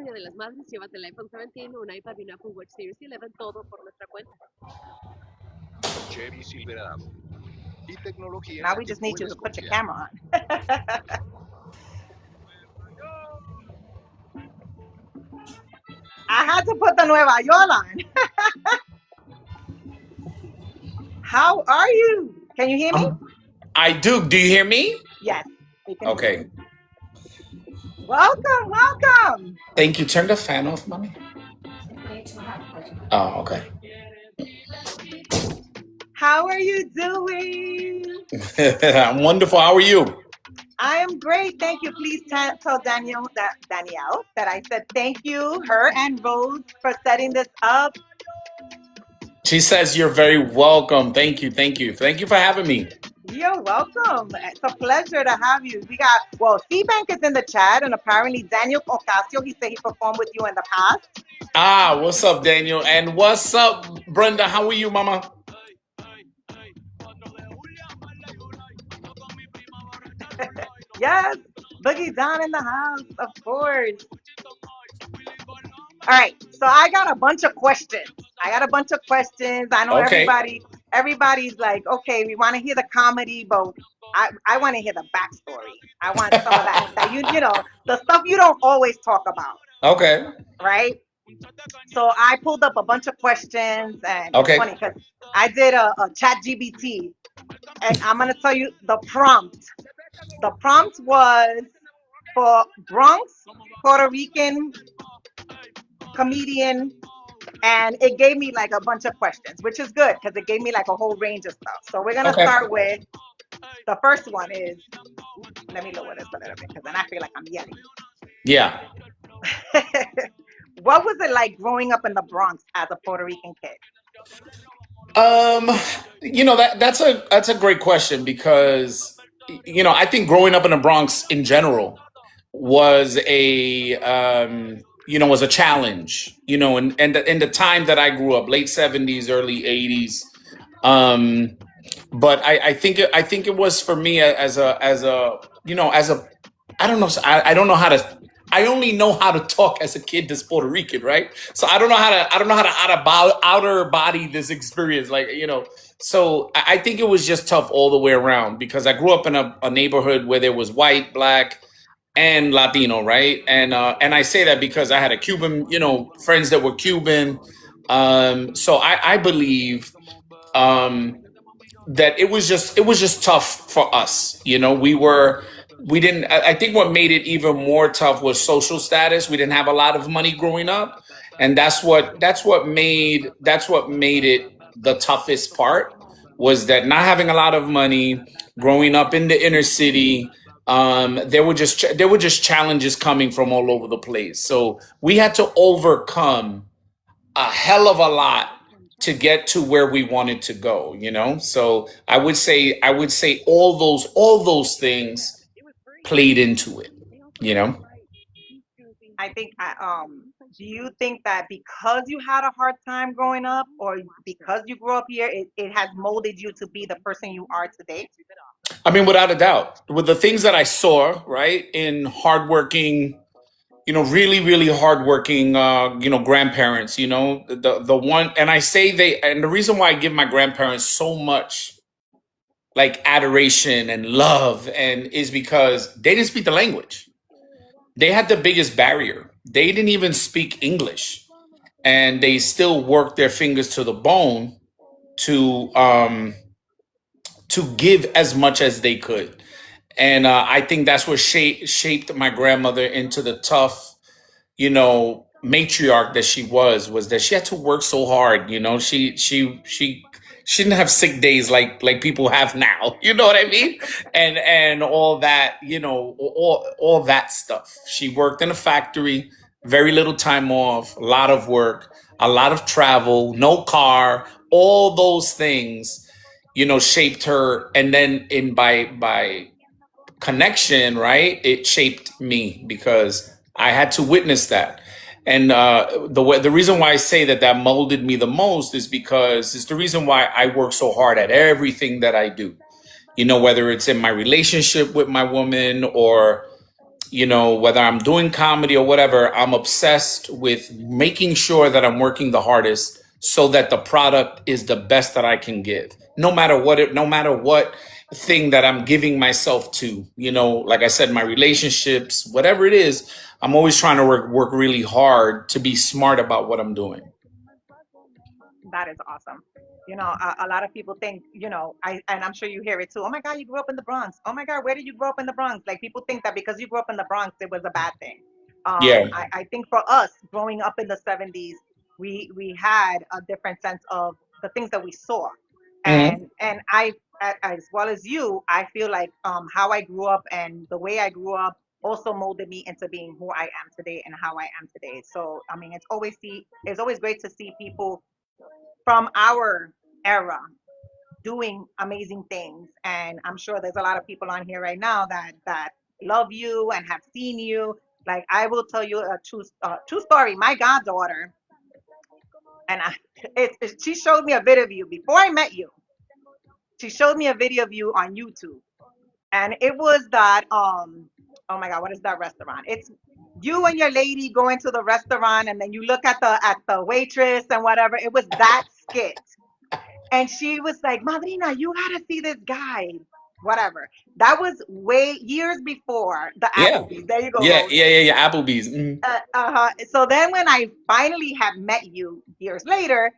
Día de las Madres, llévate el iPhone 17, un iPad y una Apple Watch Series 11, todo por nuestra cuenta. Chevy Silverado. Y tecnología en Now la we que just need you puedes to put your confiar. camera on. I had to put the Nueva York on. How are you? Can you hear me? I do. Do you hear me? Yes, we can hear Okay. you. Welcome, welcome. Thank you. Turn the fan off, mommy. Oh, okay. How are you doing? I'm wonderful. How are you? I am great. Thank you. Please tell Danielle that I said thank you, her and Rose, for setting this up. She says you're very welcome. Thank you. Thank you. Thank you for having me. You're welcome. It's a pleasure to have you. C-Bank is in the chat, and apparently Daniel Ocasio, he said he performed with you in the past. Ah, what's up, Daniel? And what's up, Brenda? How are you, mama? Yes, Boogie Down in the house, of course. All right, so I got a bunch of questions. I know Okay. everybody's like, okay, we want to hear the comedy, but I want to hear the backstory. I want some of that you know, the stuff you don't always talk about, Okay. right? So I pulled up a bunch of questions, and Okay. it's funny because I did a chat GBT, and I'm gonna tell you the prompt. The prompt was for Bronx, Puerto Rican comedian, and it gave me like a bunch of questions, which is good because it gave me like a whole range of stuff. So we're gonna Okay. start with the first one is, let me lower this a little bit because then I feel like I'm yelling. Yeah. What was it like growing up in the Bronx as a Puerto Rican kid? That's a great question because I think growing up in the Bronx in general was a challenge. And in the time that I grew up, late 70s, early 80s. But I think it was for me as a I don't know. I don't know how to. I only know how to talk as a kid that's Puerto Rican, right? So I don't know how to outer body this experience, So I think it was just tough all the way around because I grew up in a neighborhood where there was white, black, and Latino, right? And I say that because I had a Cuban, friends that were Cuban. So I believe that it was just tough for us. We didn't. I think what made it even more tough was social status. We didn't have a lot of money growing up, and that's what made it the toughest part was that not having a lot of money, growing up in the inner city. There were just challenges coming from all over the place. So we had to overcome a hell of a lot to get to where we wanted to go. So I would say all those things played into it. I think do you think that because you had a hard time growing up or because you grew up here, it has molded you to be the person you are today? I mean, without a doubt, with the things that I saw, right, in hardworking, really, really hardworking, grandparents, the one, and I say and the reason why I give my grandparents so much like adoration and love and is because they didn't speak the language. They had the biggest barrier. They didn't even speak English, and they still worked their fingers to the bone to give as much as they could. And I think that's what shaped my grandmother into the tough, matriarch that she was that she had to work so hard. She didn't have sick days like people have now. You know what I mean? And all that, all that stuff. She worked in a factory, very little time off, a lot of work, a lot of travel, no car, all those things, shaped her. And then by connection, right? It shaped me because I had to witness that. And the reason why I say that molded me the most is because it's the reason why I work so hard at everything that I do. Whether it's in my relationship with my woman or you know, whether I'm doing comedy or whatever, I'm obsessed with making sure that I'm working the hardest so that the product is the best that I can give. No matter what thing that I'm giving myself to, you know, like I said, my relationships, whatever it is, I'm always trying to work really hard to be smart about what I'm doing. That is awesome. A lot of people think, and I'm sure you hear it too. Oh my God, you grew up in the Bronx. Oh my God, where did you grow up in the Bronx? Like people think that because you grew up in the Bronx, it was a bad thing. Yeah. I think for us growing up in the 70s, we had a different sense of the things that we saw. Hmm. And as well as you, I feel like how I grew up and the way I grew up also molded me into being who I am today and how I am today. So I mean, it's always great to see people from our era doing amazing things. And I'm sure there's a lot of people on here right now that love you and have seen you. Like I will tell you a true story. My goddaughter, and she showed me a video of you before I met you. She showed me a video of you on YouTube, and it was that oh my God, what is that restaurant? It's you and your lady going to the restaurant, and then you look at the waitress and whatever. It was that skit. And she was like, Madrina, you gotta see this guy. Whatever. That was way years before the Yeah. Applebee's. There you go, Rose. Yeah. Applebee's. Mhm. So then when I finally have met you years later,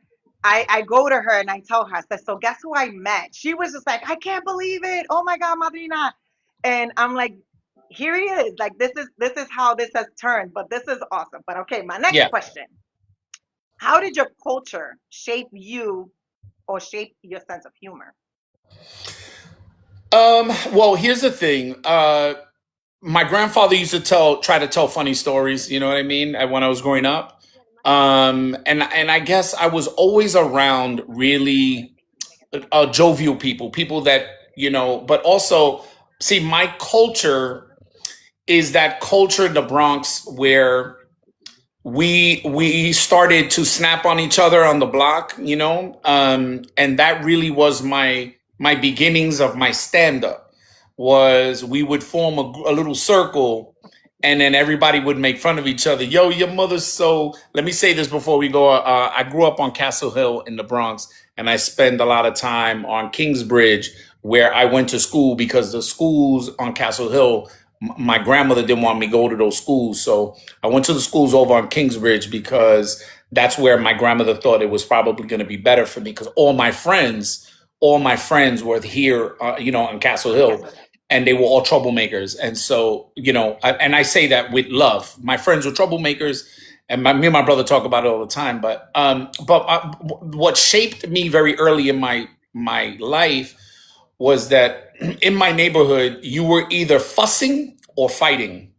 I go to her and I tell her, I said, so guess who I met? She was just like, I can't believe it. Oh my God, Madrina. And I'm like, here he is. Like this is how this has turned, but this is awesome. But okay, my next Yeah. question. How did your culture shape you or shape your sense of humor? Well, here's the thing. My grandfather used to try to tell funny stories. You know what I mean? When I was growing up, and I guess I was always around really jovial people that you know. But also, see, my culture is that culture in the Bronx where we started to snap on each other on the block, you know, and that really was my beginnings of my stand up. Was we would form a little circle, and then everybody would make fun of each other. Yo, your mother's so. Let me say this before we go. I grew up on Castle Hill in the Bronx, and I spent a lot of time on Kingsbridge, where I went to school because the schools on Castle Hill. My grandmother didn't want me to go to those schools, so I went to the schools over on Kingsbridge because that's where my grandmother thought it was probably going to be better for me because all my friends were here, you know, on Castle Hill, Yes. and they were all troublemakers. And so, you know, and I say that with love. My friends were troublemakers, and me and my brother talk about it all the time. But what shaped me very early in my life was that in my neighborhood, you were either fussing or fighting.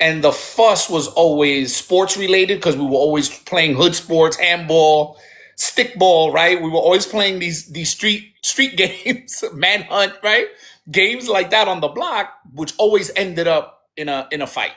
And the fuss was always sports related because we were always playing hood sports, handball, stickball, right? We were always playing these street games, manhunt, right? Games like that on the block, which always ended up in a fight.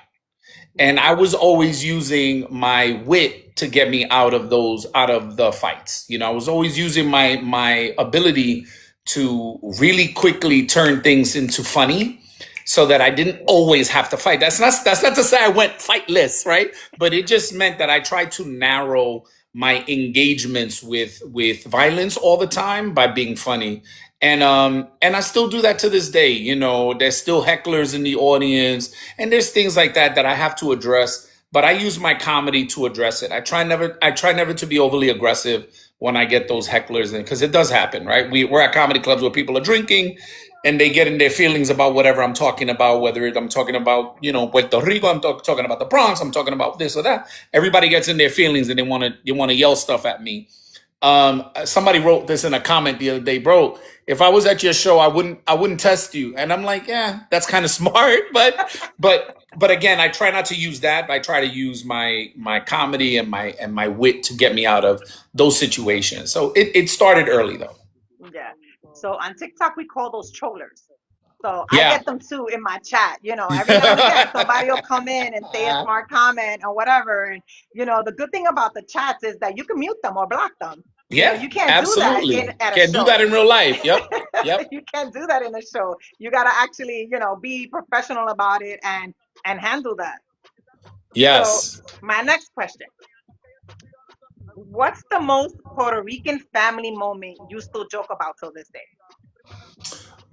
And I was always using my wit to get me out of the fights. You know, I was always using my ability to really quickly turn things into funny so that I didn't always have to fight. That's not to say I went fightless, right? But it just meant that I tried to narrow my engagements with violence all the time by being funny. And I still do that to this day. You know, there's still hecklers in the audience, and there's things like that that I have to address. But I use my comedy to address it. I try never to be overly aggressive when I get those hecklers in, because it does happen, right? We're at comedy clubs where people are drinking and they get in their feelings about whatever I'm talking about, whether I'm talking about, you know, Puerto Rico, I'm talking about the Bronx, I'm talking about this or that. Everybody gets in their feelings and they want to yell stuff at me. Somebody wrote this in a comment the other day, bro. If I was at your show, I wouldn't test you. And I'm like, yeah, that's kind of smart, but again, I try not to use that. I try to use my comedy and my wit to get me out of those situations. So it started early though. Yeah. So on TikTok, we call those trollers. So I Yeah. get them too in my chat. Every now and again, somebody will come in and say a smart comment or whatever. And, the good thing about the chats is that you can mute them or block them. Yeah, You can't absolutely. do that at a Can't do show. that in real life. Yep. You can't do that in a show. You got to actually, be professional about it and and handle that. So Yes. my next question: what's the most Puerto Rican family moment you still joke about till this day?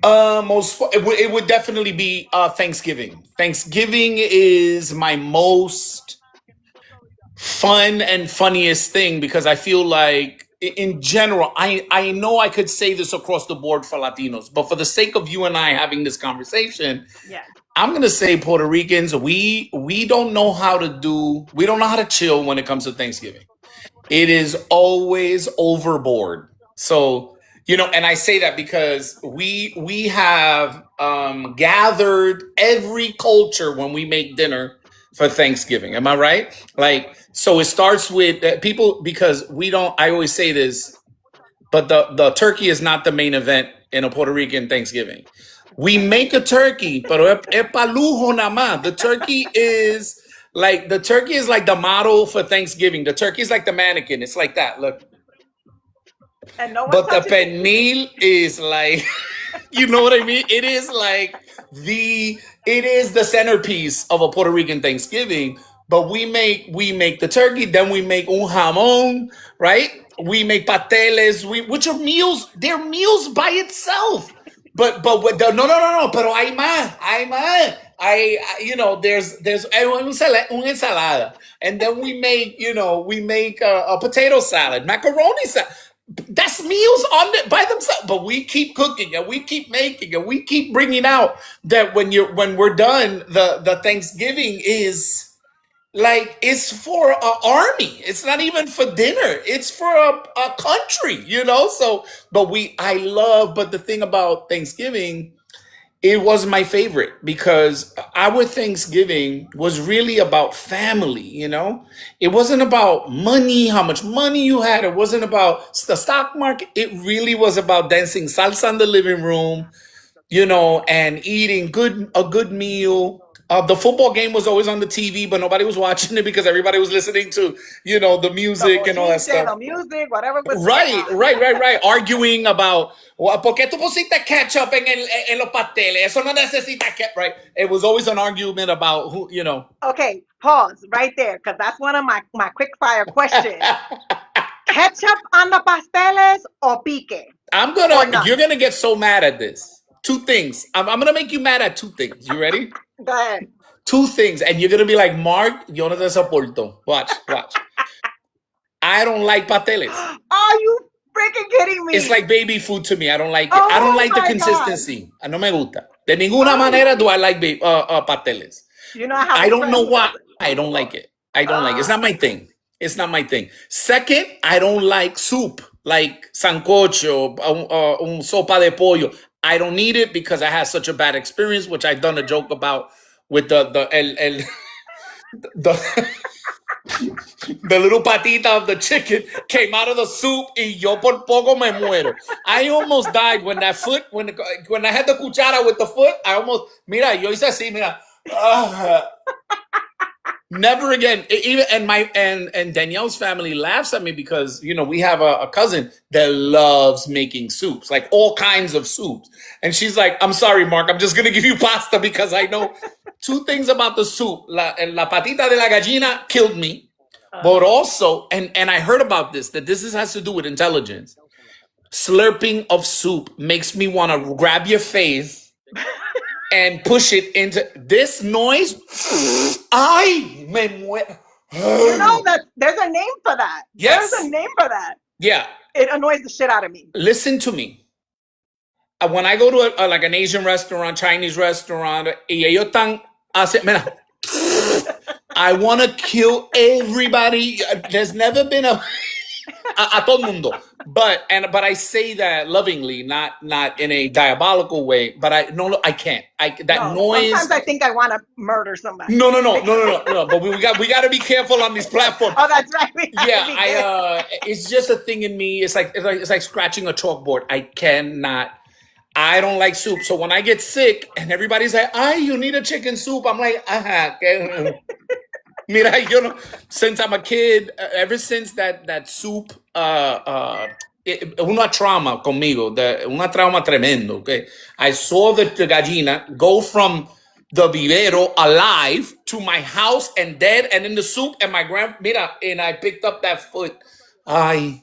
It would definitely be Thanksgiving. Thanksgiving is my most fun and funniest thing because I feel like in general, I know I could say this across the board for Latinos, but for the sake of you and I having this conversation, Yeah. I'm gonna say Puerto Ricans, we don't know how to we don't know how to chill when it comes to Thanksgiving. It is always overboard. So, and I say that because we have gathered every culture when we make dinner for Thanksgiving. Am I right? Like, so it starts with people because we don't. I always say this, but the turkey is not the main event in a Puerto Rican Thanksgiving. We make a turkey, pero es pa lujo nada más. The turkey is like the model for Thanksgiving. The turkey is like the mannequin. It's like that. Look, And no one's but the touching it. pernil is like, you know what I mean? It is the centerpiece of a Puerto Rican Thanksgiving. But we make the turkey, then we make un jamón, right? We make pateles, which are meals. They're meals by itself. But no, no, no, no. Pero hay más. There's un ensalada, and then we make a potato salad, macaroni salad. That's meals by themselves. But we keep cooking and we keep making and we keep bringing out that when we're done, the Thanksgiving is like it's for an army. It's not even for dinner. It's for a country. So, but the thing about Thanksgiving, it was my favorite because our Thanksgiving was really about family. It wasn't about money, how much money you had. It wasn't about the stock market. It really was about dancing salsa in the living room, and eating a good meal. The football game was always on the TV, but nobody was watching it because everybody was listening to, the The music and all that bochinche, stuff. the music, whatever was going Right, on. right. Arguing about, ¿por qué tú pusiste ketchup en los pasteles? Eso no necesita ketchup, right? It was always an argument about who. Okay, pause right there, because that's one of my quick fire questions. Ketchup on the pasteles or pique? Or none? You're gonna get so mad at this. Two things. I'm gonna make you mad at two things. You ready? Go ahead. Two things. And you're gonna be like, Mark, yo no te soporto. Watch. I don't like pasteles. Are you freaking kidding me? It's like baby food to me. I don't like it. Oh I don't like the my consistency. No me gusta. De ninguna manera do I like pasteles. You know how I don't know why. friends- I don't like it. It's not my thing. It's not my thing. Second, I don't like soup, like sancocho, un sopa de pollo. I don't need it because I had such a bad experience, which I've done a joke about with the the little patita of the chicken came out of the soup y yo por poco me muero. I almost died when that foot, when I had the cuchara with the foot, mira, yo hice así, mira. Never again. And Danielle's family laughs at me because we have a cousin that loves making soups, like all kinds of soups. And she's like, "I'm sorry, Mark, I'm just gonna give you pasta because I know two things about the soup. La patita de la gallina killed me, but also, and I heard about this that has to do with intelligence. Slurping of soup makes me want to grab your face." And push it into this noise. Ay, me muero. You know that there's a name for that. Yes. There's a name for that. Yeah. It annoys the shit out of me. Listen to me. When I go to like an Asian restaurant, Chinese restaurant, y ellos están mira, I want to kill everybody. There's never been a todo el mundo. But I say that lovingly, not in a diabolical way. But I can't. Noise. Sometimes I think I want to murder somebody. No. But we got to be careful on these platforms. Oh, that's right. Yeah, it's just a thing in me. It's like scratching a chalkboard. I don't like soup. So when I get sick and everybody's like, "Ay, you need a chicken soup," I'm like, Mira, since I'm a kid, ever since that soup, una trauma conmigo, una trauma tremendo, okay? I saw the gallina go from the vivero alive to my house and dead and in the soup. And my mira, and I picked up that foot. Ay,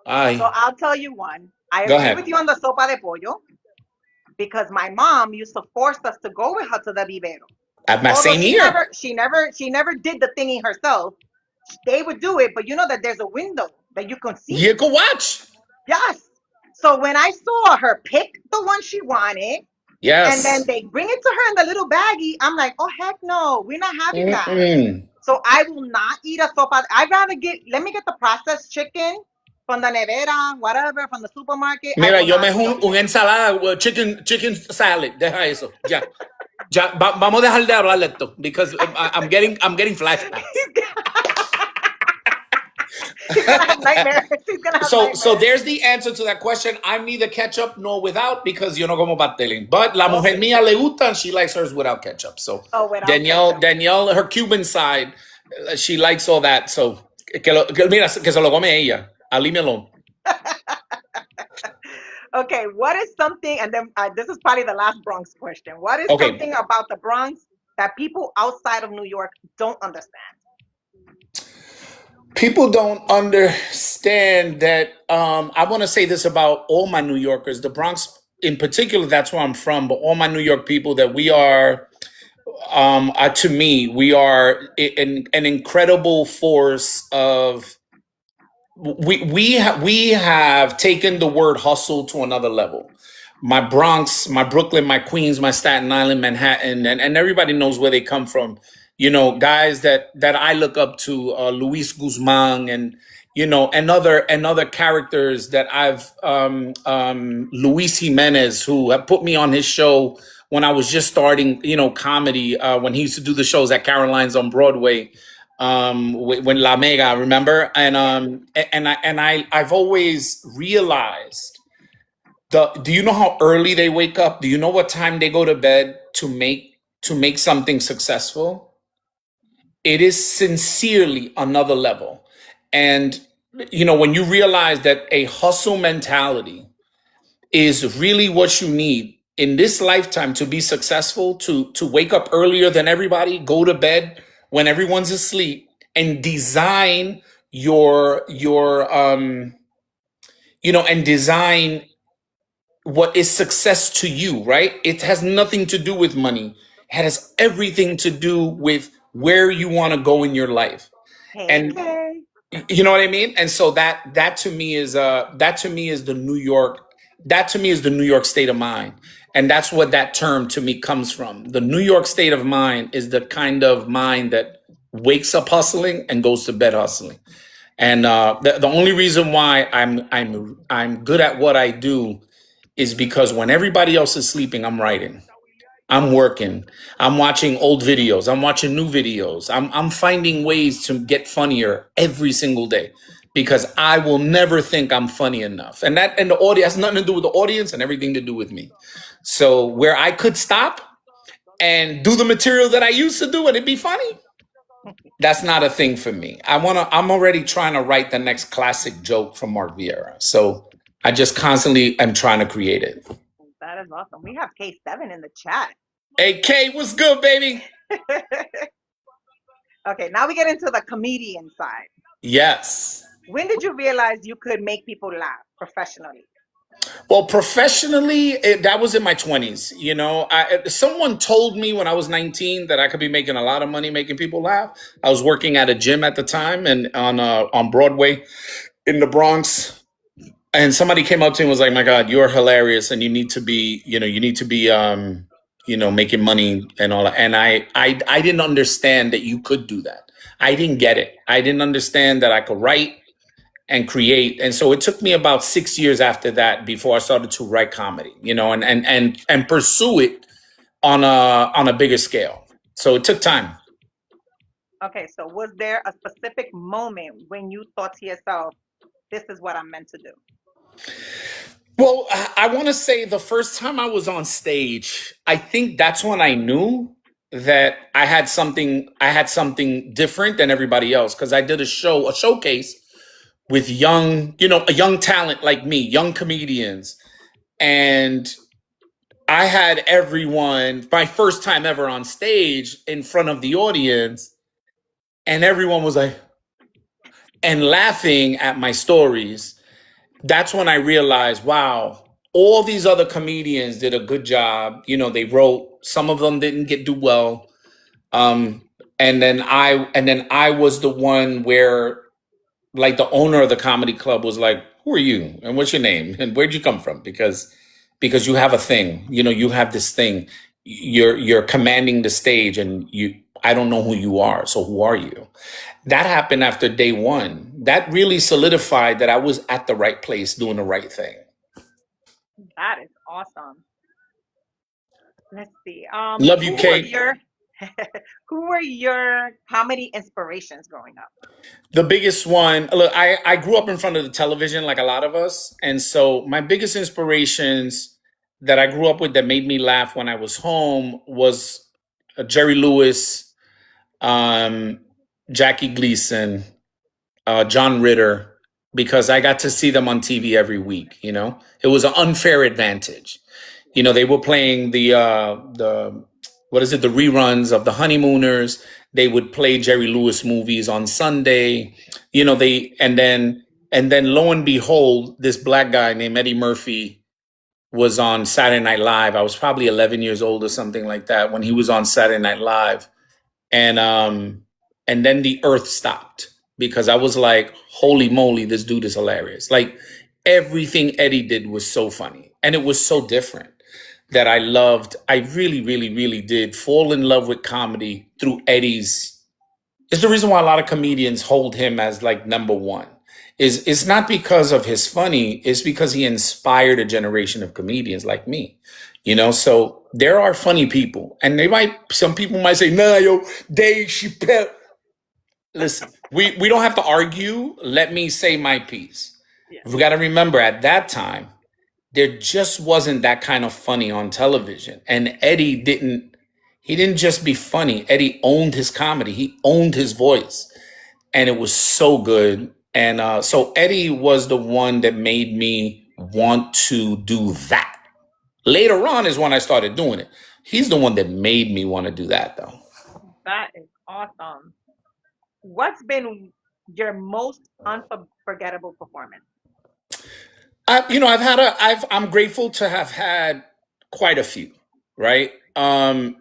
So ay. I'll tell you one. I Go agree with ahead. you on the sopa de pollo because my mom used to force us to go with her to the vivero. At my Although same year. she never did the thingy herself. They would do it, but you know that there's a window that you can see. You can watch. Yes. So when I saw her pick the one she wanted, and then Yes. they bring it to her in the little baggie, I'm like, oh heck no, we're not having that. Mm-mm. So I will not eat a sopa. I'd rather let me get the processed chicken from the nevera, whatever, from the supermarket. I Mira, will yo not me eat un ensalada, chicken salad. Deja eso. Ya. Ya, vamos a dejar de hablar de esto because I'm getting flashbacks. She's gonna have nightmares. She's gonna have So nightmares. there's the answer to that question. I'm neither ketchup nor without because yo no como pastelín. But la mujer Okay. mía le gusta and she likes hers without ketchup. So Oh, without ketchup. Danielle, her Cuban side, she likes all that. So mira, que se lo come ella. I'll leave me alone. Okay, what is something, and then this is probably the last Bronx question. What is Okay. something about the Bronx that people outside of New York don't understand? People don't understand that. I want to say this about all my New Yorkers, the Bronx in particular. That's where I'm from, but all my New York people that we are. To me, we are an incredible force of. We have taken the word hustle to another level. My Bronx, my Brooklyn, my Queens, my Staten Island, Manhattan, and everybody knows where they come from. You know, guys that I look up to, Luis Guzman, and and other characters that I've Luis Jimenez, who have put me on his show when I was just starting, comedy, when he used to do the shows at Caroline's on Broadway, when La Mega, remember? I've always realized do you know how early they wake up? Do you know what time they go to bed to make something successful? It is sincerely another level. And when you realize that a hustle mentality is really what you need in this lifetime to be successful, to wake up earlier than everybody, go to bed when everyone's asleep, and design and design what is success to you, right? It has nothing to do with money. It has everything to do with where you want to go in your life. Hey, And hey. you know what I mean? And so that to me is the New York, that to me is the New York state of mind. And that's what that term to me comes from. The New York state of mind is the kind of mind that wakes up hustling and goes to bed hustling. And the only reason why I'm good at what I do is because when everybody else is sleeping, I'm writing. I'm working. I'm watching old videos. I'm watching new videos. I'm finding ways to get funnier every single day because I will never think I'm funny enough. And the audience has nothing to do with the audience and everything to do with me. So where I could stop and do the material that I used to do and it'd be funny, that's not a thing for me. I'm already trying to write the next classic joke from Mark Viera. So I just constantly am trying to create it. That is awesome. We have K7 in the chat. Hey, Kay, what's good, baby? Okay, now we get into the comedian side. Yes. When did you realize you could make people laugh professionally? Well, professionally, that was in my 20s. Someone told me when I was 19 that I could be making a lot of money making people laugh. I was working at a gym at the time and on Broadway in the Bronx. And somebody came up to me and was like, "My God, you're hilarious, and you need to be making money and all that." And I didn't understand that you could do that. I didn't get it. I didn't understand that I could write and create. And so it took me about 6 years after that before I started to write comedy, and pursue it on a bigger scale. So it took time. Okay, so was there a specific moment when you thought to yourself, this is what I'm meant to do? Well, I want to say the first time I was on stage, I think that's when I knew that I had something different than everybody else, because I did a showcase with a young talent like me, young comedians. And I had everyone, my first time ever on stage in front of the audience, and everyone was like, and laughing at my stories. That's when I realized, wow, all these other comedians did a good job. You know, they wrote, some of them didn't do well. Um, and then I was the one where, like, the owner of the comedy club was like, "Who are you? And what's your name? And where'd you come from?" Because you have a thing, you know, you have this thing. You're commanding the stage, and I don't know who you are. So who are you? That happened after day one. That really solidified that I was at the right place doing the right thing. That is awesome. Let's see. Love you, Who were Kate. your who were your comedy inspirations growing up? The biggest one, look, I grew up in front of the television like a lot of us. And so my biggest inspirations that I grew up with that made me laugh when I was home was Jerry Lewis, um, Jackie Gleason, John Ritter, because I got to see them on TV every week. You know, it was an unfair advantage. You know, they were playing the what is it, the reruns of the Honeymooners. They would play Jerry Lewis movies on Sunday. You know, and then lo and behold, this black guy named Eddie Murphy was on Saturday Night Live. I was probably 11 years old or something like that when he was on Saturday Night Live, and then the earth stopped because I was like, holy moly, this dude is hilarious. Like, everything Eddie did was so funny, and it was so different that I loved. I really, really, really did fall in love with comedy through Eddie's. It's the reason why a lot of comedians hold him as like number one. Is it's not because of his funny, it's because he inspired a generation of comedians like me. You know, so there are funny people, and some people might say, nah, yo, Dave Chappelle. Listen, we don't have to argue. Let me say my piece. Yeah. We got to remember, at that time, there just wasn't that kind of funny on television. And he didn't just be funny. Eddie owned his comedy. He owned his voice. And it was so good. And so Eddie was the one that made me want to do that. Later on is when I started doing it. He's the one that made me want to do that, though. That is awesome. What's been your most unforgettable performance? I'm grateful to have had quite a few, right? I'm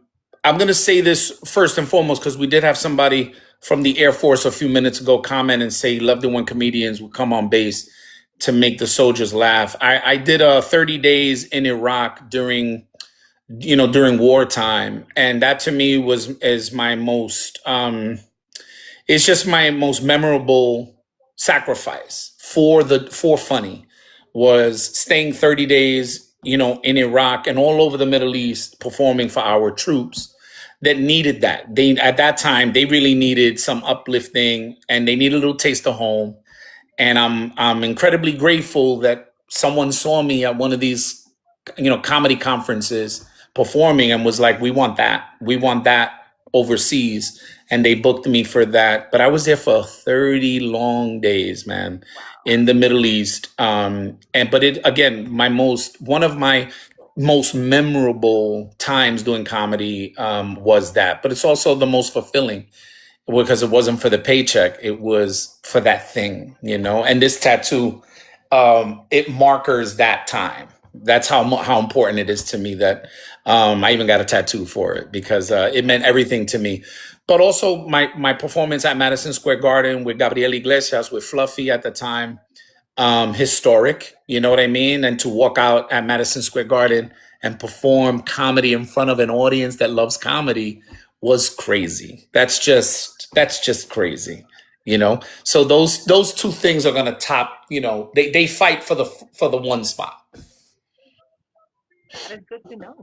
going to say this first and foremost because we did have somebody from the Air Force a few minutes ago comment and say he loved it when comedians would come on base to make the soldiers laugh. I did 30 days in Iraq during wartime, and that to me is my most it's just my most memorable sacrifice for funny, was staying 30 days, in Iraq and all over the Middle East, performing for our troops that needed that. At that time, they really needed some uplifting, and they needed a little taste of home. And I'm incredibly grateful that someone saw me at one of these, comedy conferences performing and was like, we want that overseas. And they booked me for that. But I was there for 30 long days, man, in the Middle East. But it, again, one of my most memorable times doing comedy was that. But it's also the most fulfilling, because it wasn't for the paycheck, it was for that thing, and this tattoo, it markers that time. That's how important it is to me that I even got a tattoo for it, because it meant everything to me. But also my performance at Madison Square Garden with Gabriel Iglesias, with Fluffy at the time, historic, you know what I mean? And to walk out at Madison Square Garden and perform comedy in front of an audience that loves comedy was crazy. That's just crazy, So those two things are gonna top. They fight for the one spot. That is good to know.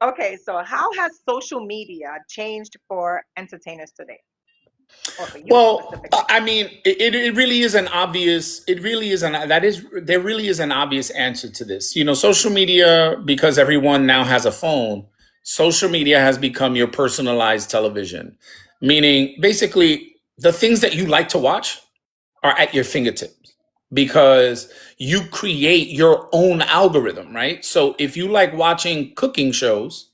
Okay, so how has social media changed for entertainers today, or for you Well, specifically? I mean, it really is an obvious. It really is there really is an obvious answer to this. Social media, because everyone now has a phone. Social media has become your personalized television, meaning basically the things that you like to watch are at your fingertips. because you create your own algorithm, right? So if you like watching cooking shows,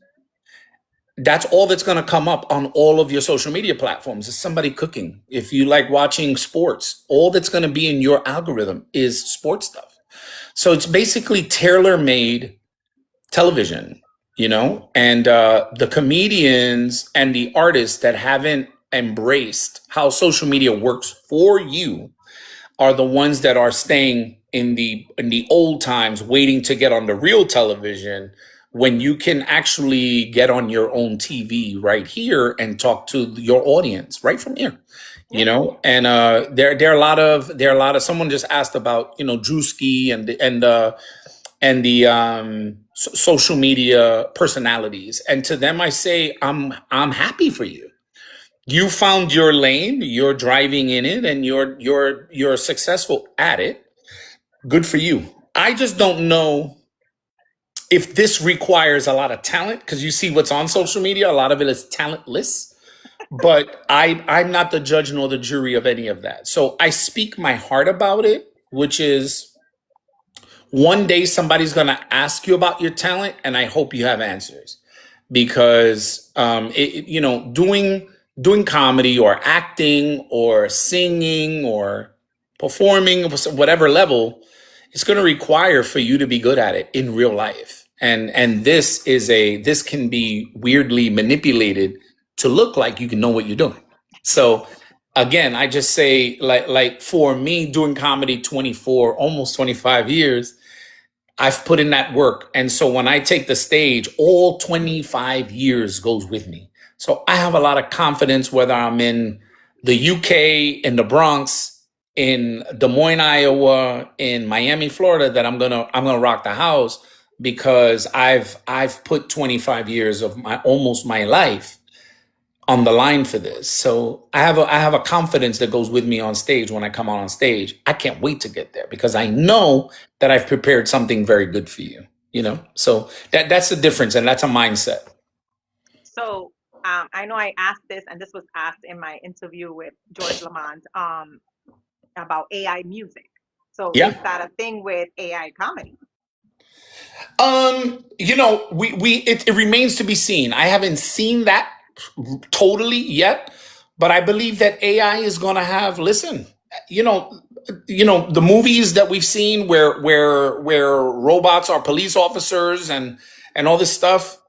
that's all that's going to come up on all of your social media platforms is somebody cooking. If you like watching sports, all that's going to be in your algorithm is sports stuff. So it's basically tailor-made television, and the comedians and the artists that haven't embraced how social media works for you are the ones that are staying in the old times, waiting to get on the real television when you can actually get on your own TV right here and talk to your audience right from here. And there are a lot of someone just asked about Drewski and the social media personalities, and to them I say I'm happy for you. You found your lane, you're driving in it, and you're successful at it. Good for you. I just don't know if this requires a lot of talent, because you see what's on social media, a lot of it is talentless. But I'm not the judge nor the jury of any of that. So I speak my heart about it, which is one day somebody's going to ask you about your talent, and I hope you have answers, because doing comedy or acting or singing or performing, whatever level, it's going to require for you to be good at it in real life. And this can be weirdly manipulated to look like you can know what you're doing. So again, I just say, like for me, doing comedy 24, almost 25 years, I've put in that work. And so when I take the stage, all 25 years goes with me. So I have a lot of confidence, whether I'm in the UK, in the Bronx, in Des Moines, Iowa, in Miami, Florida, that I'm gonna rock the house, because I've put 25 years of almost my life on the line for this. So I have a confidence that goes with me on stage when I come out on stage. I can't wait to get there, because I know that I've prepared something very good for you. So that's the difference, and that's a mindset. So I know I asked this, and this was asked in my interview with George Lamont about AI music. So Yeah. is that a thing with AI comedy? It remains to be seen. I haven't seen that totally yet, but I believe that AI is going to have. Listen, the movies that we've seen where robots are police officers and all this stuff.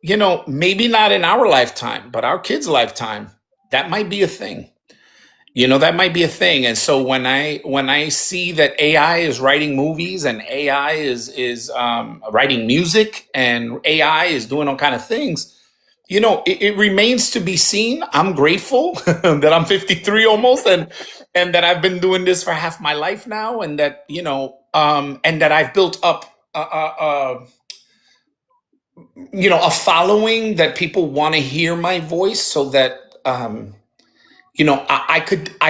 Maybe not in our lifetime, but our kids' lifetime, that might be a thing. That might be a thing. And so when I see that AI is writing movies, and AI is writing music, and AI is doing all kind of things, it remains to be seen. I'm grateful that I'm 53 almost, and that I've been doing this for half my life now, and that and that I've built up a following, that people want to hear my voice, so that I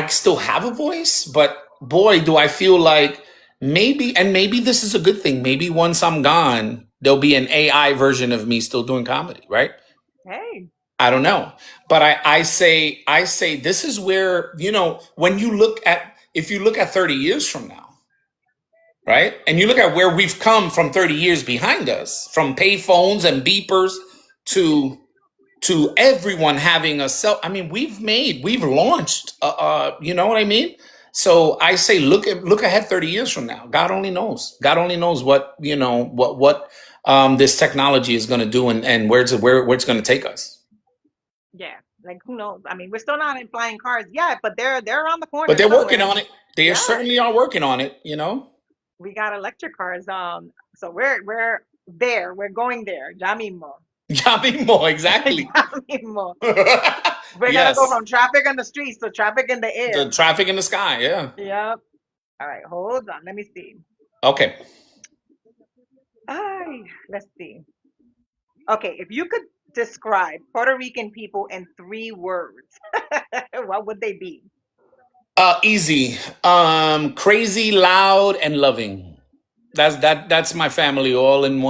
still have a voice. But boy, do I feel like maybe this is a good thing. Maybe once I'm gone, there'll be an AI version of me still doing comedy, right? Hey. I don't know. But I say this is where, when if you look at 30 years from now, right? And you look at where we've come from 30 years behind us, from pay phones and beepers to everyone having a cell. I mean, we've launched, you know what I mean? So I say, look ahead 30 years from now. God only knows. God only knows what this technology is going to do, and where it's going to take us. Yeah, like who knows? I mean, we're still not in flying cars yet, but they're around the corner. But they're somewhere. working on it. They certainly are working on it. We got electric cars. So we're there. We're going there. Ya mismo. Ya mismo, exactly. Ya mismo. We're gonna go from traffic on the streets to traffic in the air. The traffic in the sky, yeah. Yep. All right, hold on. Let me see. Okay. Let's see. Okay, if you could describe Puerto Rican people in 3 words, what would they be? Easy. Crazy, loud, and loving. That's my family, all in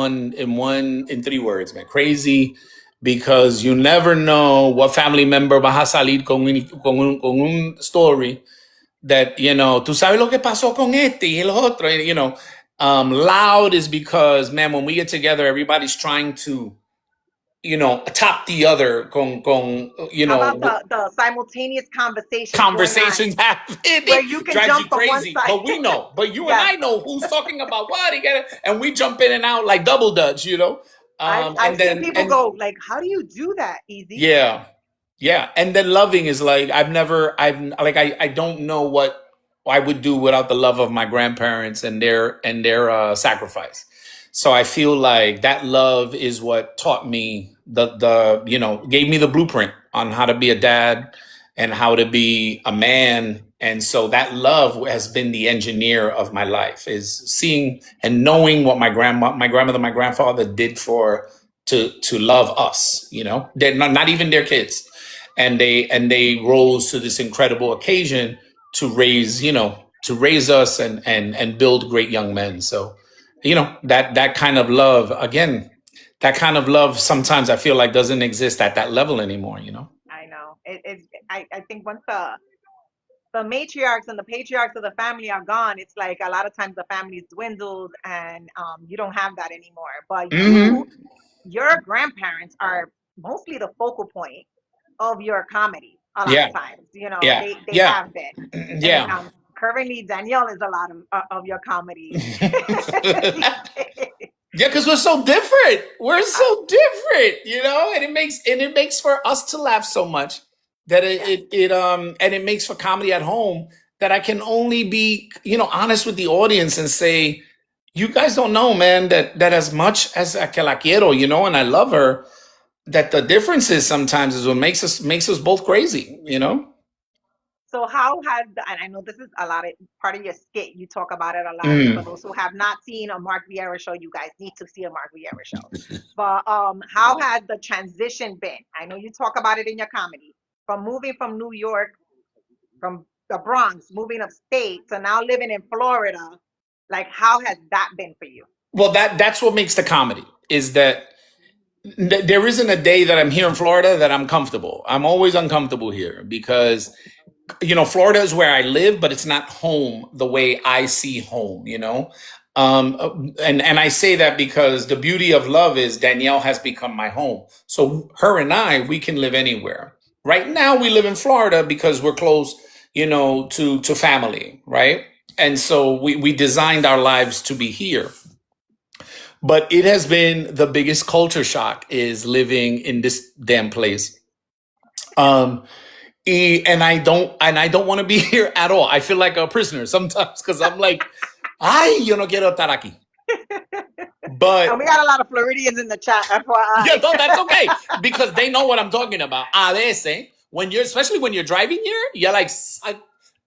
3 words, man. Crazy, because you never know what family member va a salir con un story that, tú sabes lo que pasó con este y el otro, loud is because, man, when we get together, everybody's trying to, top the other How about the simultaneous conversations going on conversations happen. where It you can drives you jump from one crazy. side? But we know, but you and Yes. I know who's talking about what, and we jump in and out like double dutch, I've and seen then, people go like, how do you do that, Easy? yeah, yeah. And then loving is like, I don't know what I would do without the love of my grandparents and their sacrifice. So I feel like that love is what taught me gave me the blueprint on how to be a dad and how to be a man. And so that love has been the engineer of my life, is seeing and knowing what my grandmother, my grandfather did to love us, they're not even their kids. And they rose to this incredible occasion to raise us and build great young men. So, that kind of love, again, that kind of love sometimes I feel like doesn't exist at that level anymore. I know. I think once the matriarchs and the patriarchs of the family are gone, it's like a lot of times the family's dwindled and you don't have that anymore. But Hmm. your grandparents are mostly the focal point of your comedy a lot of Yeah, times. yeah, They yeah, have been. And yeah. currently Danielle is a lot of your comedy these Yeah, days. because we're so different. We're so different, and it makes for us to laugh so much that Yes. and it makes for comedy at home that I can only be, honest with the audience and say, you guys don't know, man, that as much as I que la quiero, and I love her, that the differences sometimes is what makes us both crazy. So how has and I know this is a lot of part of your skit, you talk about it a lot. For Mm. those who have not seen a Mark Viera show, you guys need to see a Mark Viera show. But how has the transition been? I know you talk about it in your comedy, from moving from New York, from the Bronx, moving upstate to now living in Florida. Like, how has that been for you? Well, that's what makes the comedy, is that there isn't a day that I'm here in Florida that I'm comfortable. I'm always uncomfortable here because Florida is where I live, but it's not home the way I see home. And I say that because the beauty of love is Danielle has become my home. So her and we can live anywhere. Right now we live in Florida because we're close, to family, right? And so we designed our lives to be here. But it has been the biggest culture shock, is living in this damn place. Um, and I don't want to be here at all. I feel like a prisoner sometimes because I'm like, ay, yo no quiero estar aquí. And But we got a lot of Floridians in the chat, yeah, FYI. no, that's okay because they know what I'm talking about. A veces, especially when you're driving here, you're like,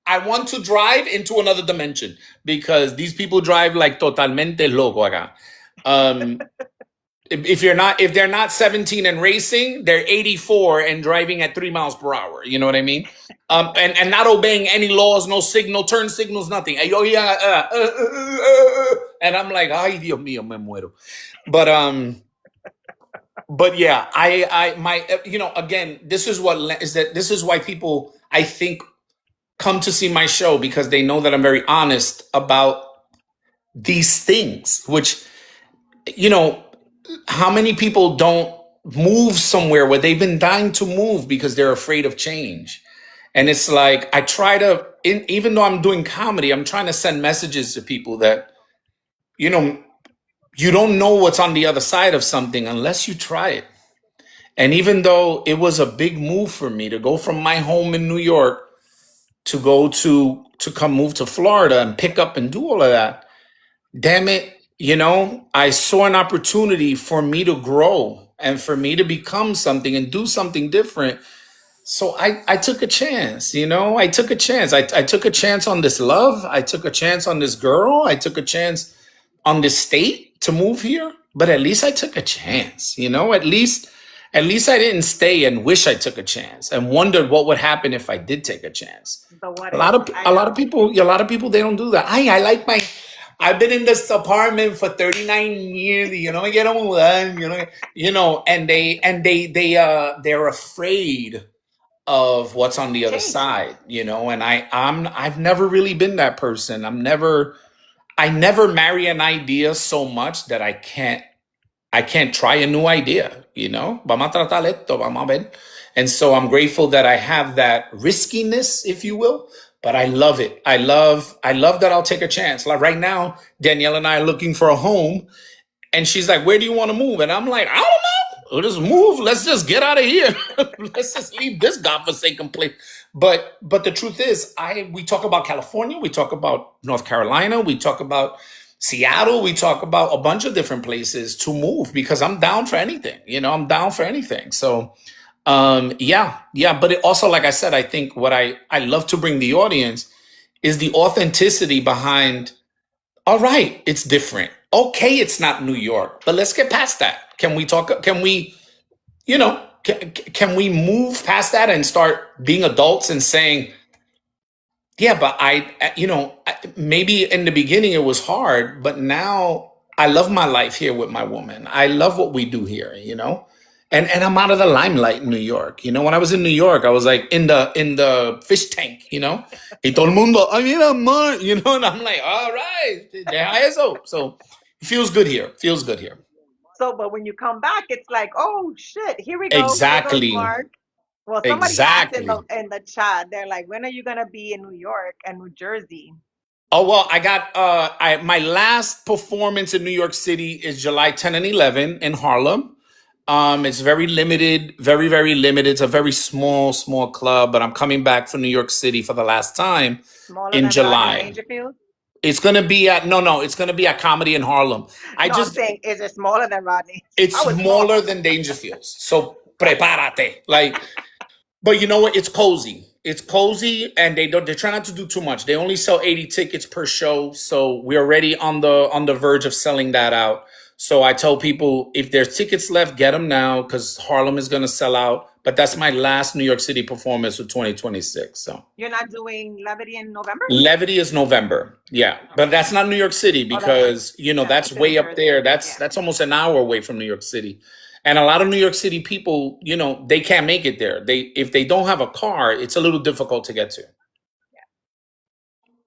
I want to drive into another dimension because these people drive like totalmente loco acá. Um, if they're not 17 and racing, they're 84 and driving at 3 miles per hour. You know what I mean? And not obeying any laws, no turn signals, nothing. And I'm like, ay, Dios mío, me muero. But yeah, again, this is why people, I think, come to see my show, because they know that I'm very honest about these things, which, how many people don't move somewhere where they've been dying to move because they're afraid of change? And it's like, I try to, even though I'm doing comedy, I'm trying to send messages to people that, you don't know what's on the other side of something unless you try it. And even though it was a big move for me to go from my home in New York to come move to Florida and pick up and do all of that, damn it, I saw an opportunity for me to grow and for me to become something and do something different. So I took a chance, I took a chance. I took a chance on this love. I took a chance on this girl. I took a chance on this state to move here. But at least I took a chance, at least I didn't stay and wish I took a chance and wondered what would happen if I did take a chance. The what A if? lot of I a lot of know. people, they don't do that. I like my. I've been in this apartment for 39 years. Me quiero mudar. And they're afraid of what's on the other Change. side, you know. And I've never really been that person. I never marry an idea so much that I can't try a new idea, you know. Vamos a tratar esto, vamos a ver. And so I'm grateful that I have that riskiness, if you will, but I love it. I love that I'll take a chance. Like right now, Danielle and I are looking for a home, and she's like, "Where do you want to move?" And I'm like, "I don't know. We'll just move. Let's just get out of here. Let's just leave this godforsaken place." But the truth is, we talk about California, we talk about North Carolina, we talk about Seattle, we talk about a bunch of different places to move because I'm down for anything. You know, I'm down for anything. So yeah. But it also, like I said, I think what I love to bring the audience is the authenticity behind, all right, it's different. Okay, it's not New York, but let's get past that. Can we talk? Can we, you know, can we move past that and start being adults and saying, yeah, but maybe in the beginning it was hard, but now I love my life here with my woman. I love what we do here, you know? And I'm out of the limelight in New York. You know, when I was in New York, I was like in the fish tank, you know? Y todo el mundo, "Ay, mira, amor," you know, and I'm like, all right, deja eso. So it feels good here. Feels good here. So, but when you come back, it's like, oh shit, here we go. Here goes Exactly. Mark. Well, somebody asked in Exactly. the chat, they're like, when are you gonna be in New York and New Jersey? Oh well, I got my last performance in New York City is July 10 and 11 in Harlem. It's very limited, very, very limited. It's a very small club, but I'm coming back from New York City for the last time Smaller in than Rodney July. Dangerfield? It's gonna be at no, it's gonna be at Comedy in Harlem. I No, I'm just saying, is it smaller than Rodney? It's How is small? smaller than Dangerfield's. So prepárate. Like, but you know what? It's cozy. It's cozy, and they try not to do too much. They only sell 80 tickets per show, so we're already on the verge of selling that out. So I tell people, if there's tickets left, get them now because Harlem is gonna sell out. But that's my last New York City performance of 2026. So You're not doing Levity in November? Levity is November, yeah, but that's not New York City Oh, that's because yeah, that's it's in way up Jersey. there. Yeah. That's almost an hour away from New York City, and a lot of New York City people, they can't make it there. If they don't have a car, it's a little difficult to get to.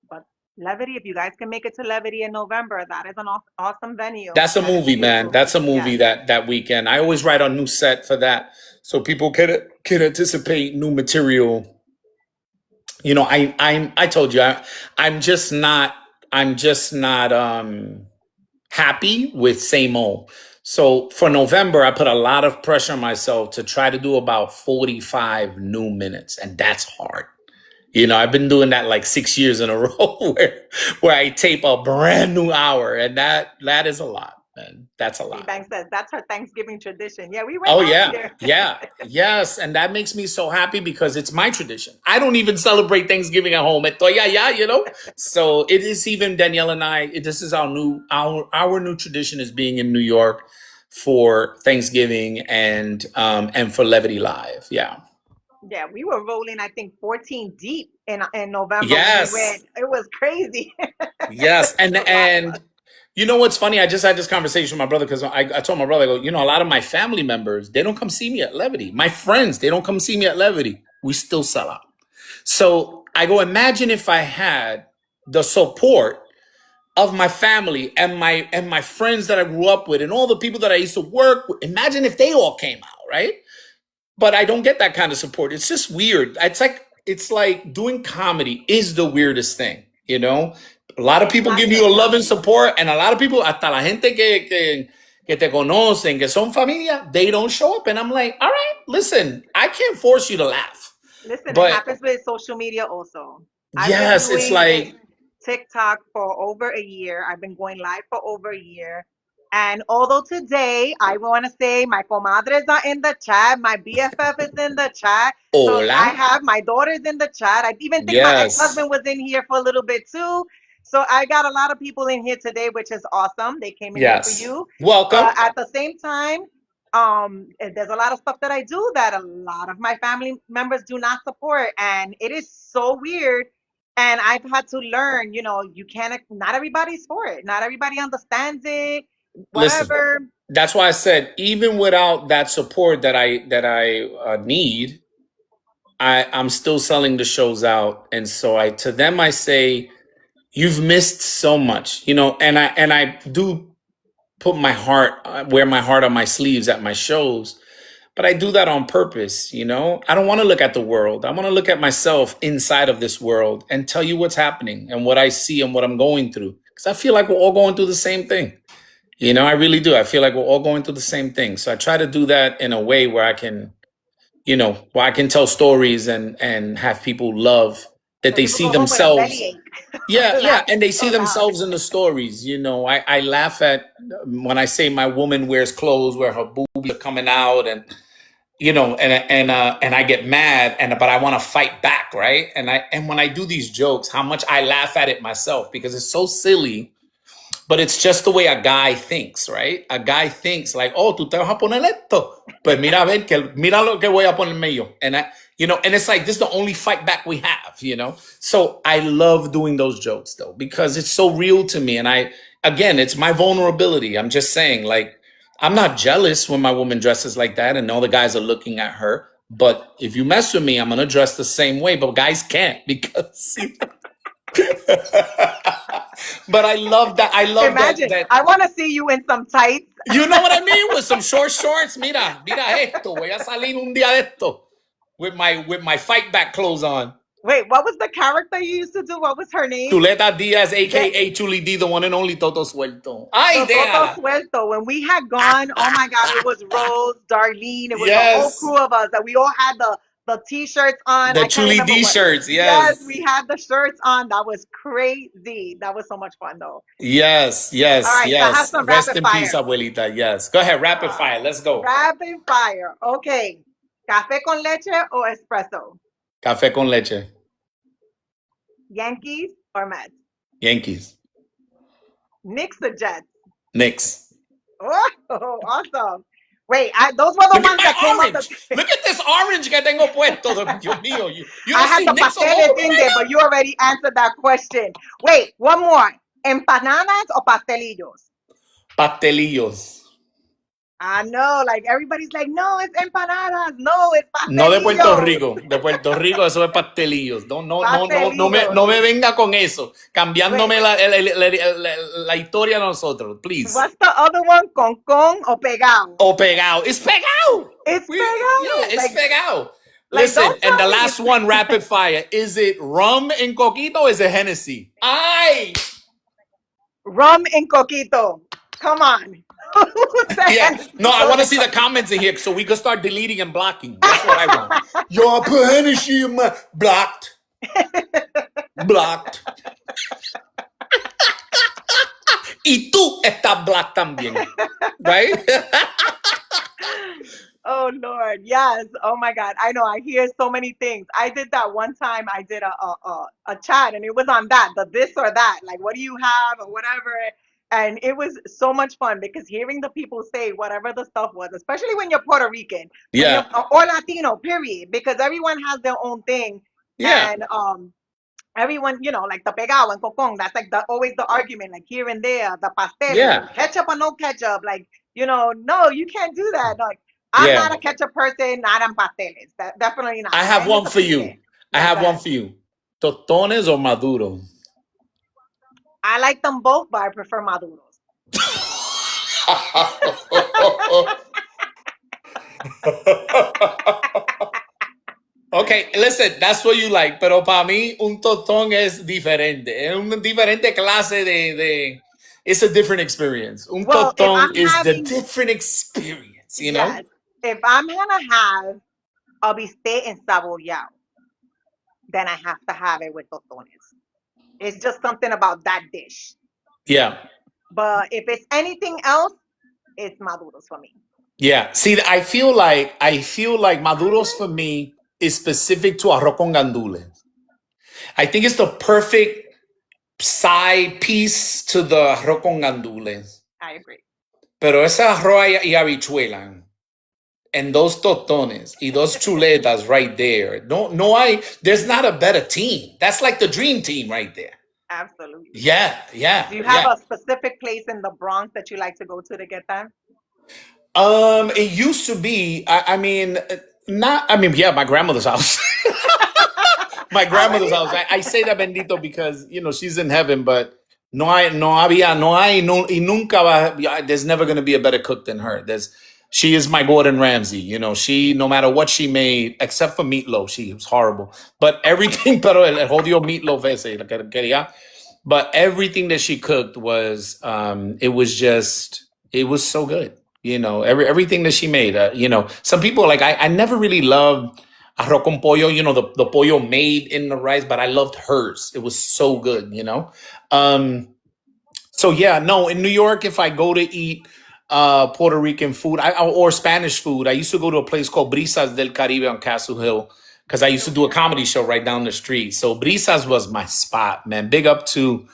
But Levity, if you guys can make it to Levity in November, that is an awesome venue. That's a That is movie, man. beautiful. That's a movie Yes. that weekend. I always write a new set for that, so people can anticipate new material. You know, I told you I'm just not happy with same old. So for November, I put a lot of pressure on myself to try to do about 45 new minutes, and that's hard. You know, I've been doing that like 6 years in a row where I tape a brand new hour, and that is a lot, man. That's a lot. Bank says that's her Thanksgiving tradition. Yeah, we went Oh last yeah, year. yeah, yes, and that makes me so happy because it's my tradition. I don't even celebrate Thanksgiving at home. Yeah, you know. So it is even Danielle and I. This is our new tradition is being in New York for Thanksgiving and for Levity Live. Yeah. Yeah, we were rolling, I think, 14 deep in November when we Yes. went. It was crazy. Yes, It was a lot of and fun. you know what's funny? I just had this conversation with my brother because I told my brother, I go, a lot of my family members, they don't come see me at Levity. My friends, they don't come see me at Levity. We still sell out. So I go, imagine if I had the support of my family and my friends that I grew up with and all the people that I used to work with. Imagine if they all came out, right? But I don't get that kind of support. It's just weird. It's like doing comedy is the weirdest thing, you know? A lot of people give you a love and support, and a lot of people, hasta la gente que te conocen, que son familia, they don't show up. And I'm like, all right, listen, I can't force you to laugh. Listen, it But happens with social media also. I've been yes, it's doing like, TikTok for over a year. I've been going live for over a year. And although today I want to say my comadres are in the chat, my BFF is in the chat. So I hola. have my daughters in the chat. I even think my Yes, ex-husband was in here for a little bit too. So I got a lot of people in here today, which is awesome. They came in here for yes. you. Welcome. But at the same time, there's a lot of stuff that I do that a lot of my family members do not support. And it is so weird. And I've had to learn, you can't, not everybody's for it. Not everybody understands it, Listen, whatever. that's why I said even without that support that I need, I'm still selling the shows out, and so to them I say, you've missed so much, and I do put my heart, wear my heart on my sleeves at my shows, but I do that on purpose. I don't want to look at the world. I want to look at myself inside of this world and tell you what's happening and what I see and what I'm going through, because I feel like we're all going through the same thing. I really do. I feel like we're all going through the same thing. So I try to do that in a way where I can, where I can tell stories and have people love that So they people see go home with a themselves. bellyache. Yeah, yeah, and they Laughing see so loud. themselves in the stories. I laugh at when I say my woman wears clothes where her boobs are coming out, and I get mad, but I want to fight back, right? And when I do these jokes, how much I laugh at it myself because it's so silly. But it's just the way a guy thinks, right? A guy thinks like, oh, tú te vas a poner esto. Pues mira, mira lo que voy a ponerme yo. And it's like, this is the only fight back we have. So I love doing those jokes though, because it's so real to me. And again, it's my vulnerability. I'm just saying, like, I'm not jealous when my woman dresses like that and all the guys are looking at her. But if you mess with me, I'm going to dress the same way. But guys can't because... But I love that. I love Imagine, that. I want to see you in some tights. You know what I mean? With some short shorts. Mira esto. Voy a salir un día de esto with my fight back clothes on. Wait, what was the character you used to do? What was her name? Chuleta Diaz, aka Chuli D, the one and only Toto Suelto. Ay, Toto déjala. Suelto. When we had gone, oh my God, it was Rose, Darlene, it was the whole Yes. crew of us that we all had the t-shirts on. The I can't Chuli remember D what. shirts. Yes, Yes. we had the shirts on. That was crazy. That was so much fun though. Yes. All right, so I have Yes. some Rest rapid in peace, fire. abuelita. Yes. Go ahead. Rapid fire. Let's go. Rapid fire. Okay. Café con leche o espresso? Café con leche. Yankees or Mets? Yankees. Knicks or Jets? Knicks. Oh, awesome. Wait, those were the Look at ones that my came up. orange. Look at this orange que tengo puesto. Dios mío. You I don't had see the Knicks all pasteles over in me there, right but you already answered that question. Wait, one more. Empanadas or pastelillos? now? Pastelillos. I know, like everybody's like, no, it's empanadas. No, it's No de Puerto pastelillos. Rico. De Puerto Rico eso es pastelillos. No Pastelillos. me venga con eso. Cambiándome la historia a nosotros, please. What's the other one? Con o pegado? O pegado. It's pegado. It's Yeah, pegado. it's Like, pegado. like, Listen, don't and the tell me last one, rapid fire. Is it rum and coquito or is it Hennessy? Ay! rum and coquito. Come on. Yeah. No, I want to see the comments in here so we can start deleting and blocking. That's what I want. Yo, I put Hennessy in my... Blocked. Blocked. Y tú estás blocked también. Right? Oh Lord, yes. Oh my God, I know. I hear so many things. I did that one time. I did a chat, and it was on that, the this or that, like what do you have or whatever. And it was so much fun because hearing the people say whatever the stuff was, especially when you're Puerto Rican, when Yeah. or Latino, period, because everyone has their own thing, Yeah. and everyone, like the pegado and cocón, that's like always the argument, like here and there, the pastel, Yeah. ketchup or no ketchup, like, no, you can't do that. Like, I'm Yeah. not a ketchup person, not on pasteles. Definitely not. I have one for you. I What's have one that? for you. Tostones or maduro? I like them both, but I prefer maduros. Okay, listen, that's what you like, pero para mí un tostón es diferente. Es una diferente clase de it's a different experience. Un Well, if tostón I'm is the having, different experience, you know? yes, if I'm gonna have a bistec ensabollado, then I have to have it with tostones. It's just something about that dish. Yeah. But if it's anything else, it's maduros for me. Yeah. See, I feel like maduros for me is specific to arroz con gandules. I think it's the perfect side piece to the arroz con gandules. I agree. Pero ese arroz y habichuela and those tostones y those chuletas right there. There's not a better team. That's like the dream team right there. Absolutely. Yeah. Do you have a specific place in the Bronx that you like to go to get that? It used to be, yeah, my grandmother's house. my grandmother's house. I say that bendito because she's in heaven, but y nunca there's never gonna be a better cook than her. She is my Gordon Ramsay. She no matter what she made, except for meatloaf, she was horrible. But everything, pero el jodido meatloaf ese, lo que quería. But everything that she cooked was, it was so good. Everything that she made. Some people I never really loved arroz con pollo. The pollo made in the rice, but I loved hers. It was so good. So yeah, no, in New York, if I go to eat Puerto Rican food or Spanish food, I used to go to a place called Brisas del Caribe on Castle Hill because I used to do a comedy show right down the street. So Brisas was my spot, man. Big up to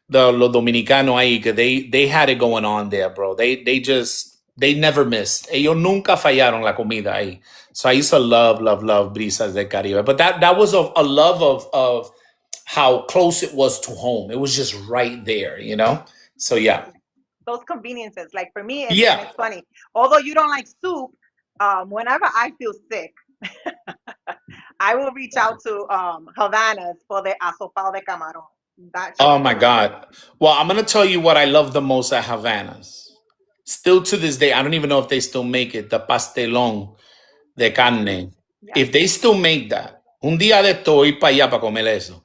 the Los Dominicano ahí, 'cause they had it going on there, bro. They never missed. Ellos nunca fallaron la comida ahí. So I used to love, love, love Brisas del Caribe. But that was a love of how close it was to home. It was just right there, So yeah. Those conveniences, like for me, and Yeah. it's funny. Although you don't like soup, whenever I feel sick, I will reach out to Havana's for the asopao de camarón. That Oh shit my is God. Well, I'm gonna tell you what I love the most at Havana's. Still to this day, I don't even know if they still make it, the pastelón de carne. yeah. If they still make that, un día de esto voy para allá para comer eso.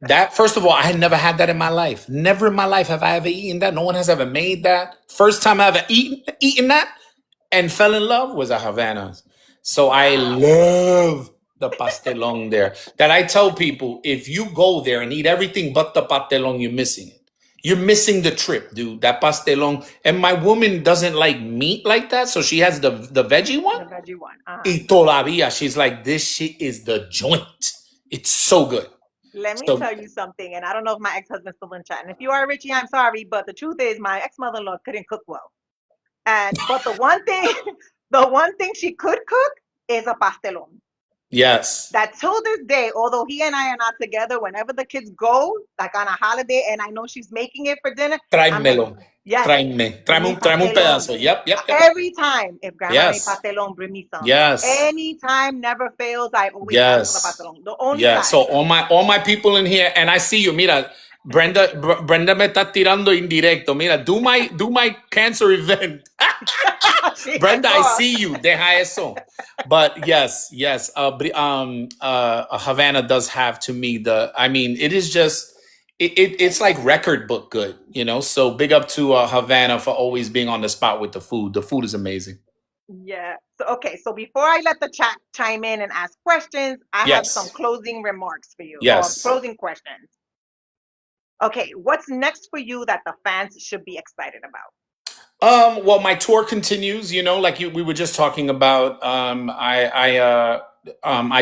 That, first of all, I had never had that in my life. Never in my life have I ever eaten that. No one has ever made that. First time I ever eaten that and fell in love was at Havana's. So I love the pastelón there. That I tell people, if you go there and eat everything but the pastelón, you're missing it. You're missing the trip, dude. That pastelón. And my woman doesn't like meat like that, so she has the veggie one. The veggie one. Y todavía, she's like, this shit is the joint. It's so good. Let me So tell you something, and I don't know if my ex-husband's still in chat. And if you are Richie, I'm sorry, but the truth is, my ex-mother-in-law couldn't cook well. But the one thing she could cook is a pastelón. yes, That till this day, although he and I are not together, whenever the kids go, like on a holiday, and I know she's making it for dinner, I'm like, tráemelo. yes, Tráeme bring me un pastelón. pedazo. Yep. Every time, if grandma made Yes. pastelón, bring me some. Yes. Anytime, never fails. I always ask for the Yes. pastelón. The only Yeah. time. So all my people in here, and I see you. Mira, Brenda me está tirando indirecto. Mira, do my cancer event. Brenda, I see you. Deja eso. But yes. Havana does have to me it is just it's like record book good, So big up to Havana for always being on the spot with the food. The food is amazing. Yeah. So okay. So before I let the chat chime in and ask questions, I have some Yes. closing remarks for you, or Yes. closing questions. Okay. What's next for you that the fans should be excited about? Well, my tour continues, like we were just talking about. I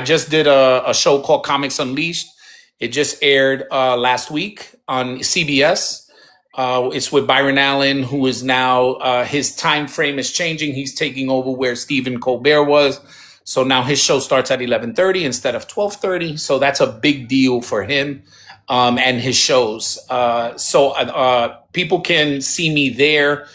just did a show called Comics Unleashed. It just aired last week on CBS. It's with Byron Allen, who is now his time frame is changing. He's taking over where Stephen Colbert was. So now his show starts at 11:30 instead of 12:30. So that's a big deal for him and his shows. So people can see me there.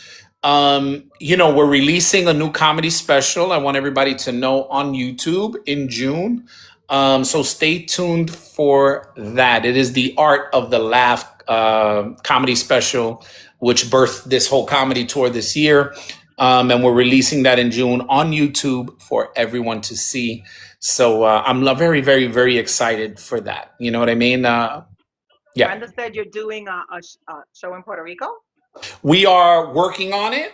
We're releasing a new comedy special. I want everybody to know on YouTube in June. So stay tuned for that. It is the Art of the Laugh comedy special, which birthed this whole comedy tour this year. And we're releasing that in June on YouTube for everyone to see. So I'm very, very, very excited for that. You know what I mean? Yeah. Brenda said you're doing a show in Puerto Rico. We are working on it.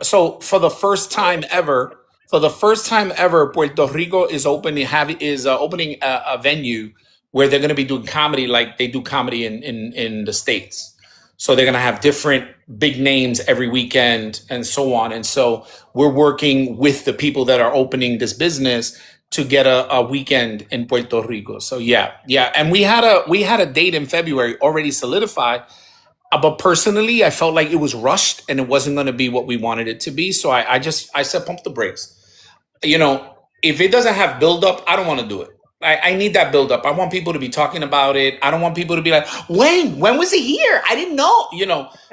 So for the first time ever, Puerto Rico is opening a venue where they're going to be doing comedy like they do comedy in the States. So they're going to have different big names every weekend and so on. And so we're working with the people that are opening this business to get a weekend in Puerto Rico. So yeah. And we had a date in February already solidified. But personally, I felt like it was rushed and it wasn't going to be what we wanted it to be. So I said, pump the brakes. If it doesn't have buildup, I don't want to do it. I need that buildup. I want people to be talking about it. I don't want people to be like, when was it here? I didn't know.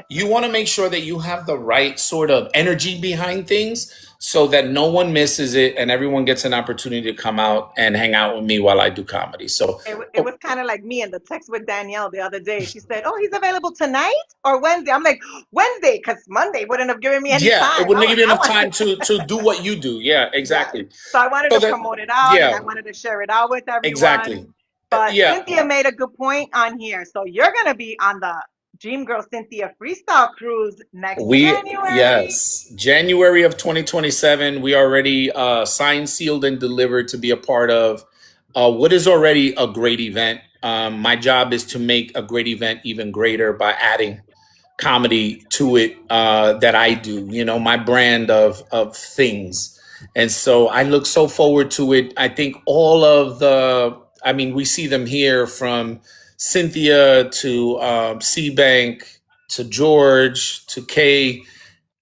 You want to make sure that you have the right sort of energy behind things so that no one misses it and everyone gets an opportunity to come out and hang out with me while I do comedy. So, It was kind of like me in the text with Danielle the other day. She said, "Oh, he's available tonight or Wednesday." I'm like, "Wednesday," because Monday wouldn't have given me any yeah, it time. wouldn't I'm give like, you I enough want, time to do what you do. Yeah, yes. exactly. So I wanted So to that, promote it out and yeah, I wanted to share it out with everyone. exactly. But Yeah, Cynthia made a good point on here. So you're gonna be on the Dream Girl Cynthia Freestyle Cruise next January. yes, January of 2027, we already signed, sealed, and delivered to be a part of what is already a great event. My job is to make a great event even greater by adding comedy to it that I do, my brand of things. And so I look so forward to it. I think I mean, we see them here from Cynthia to C-Bank to George to Kay.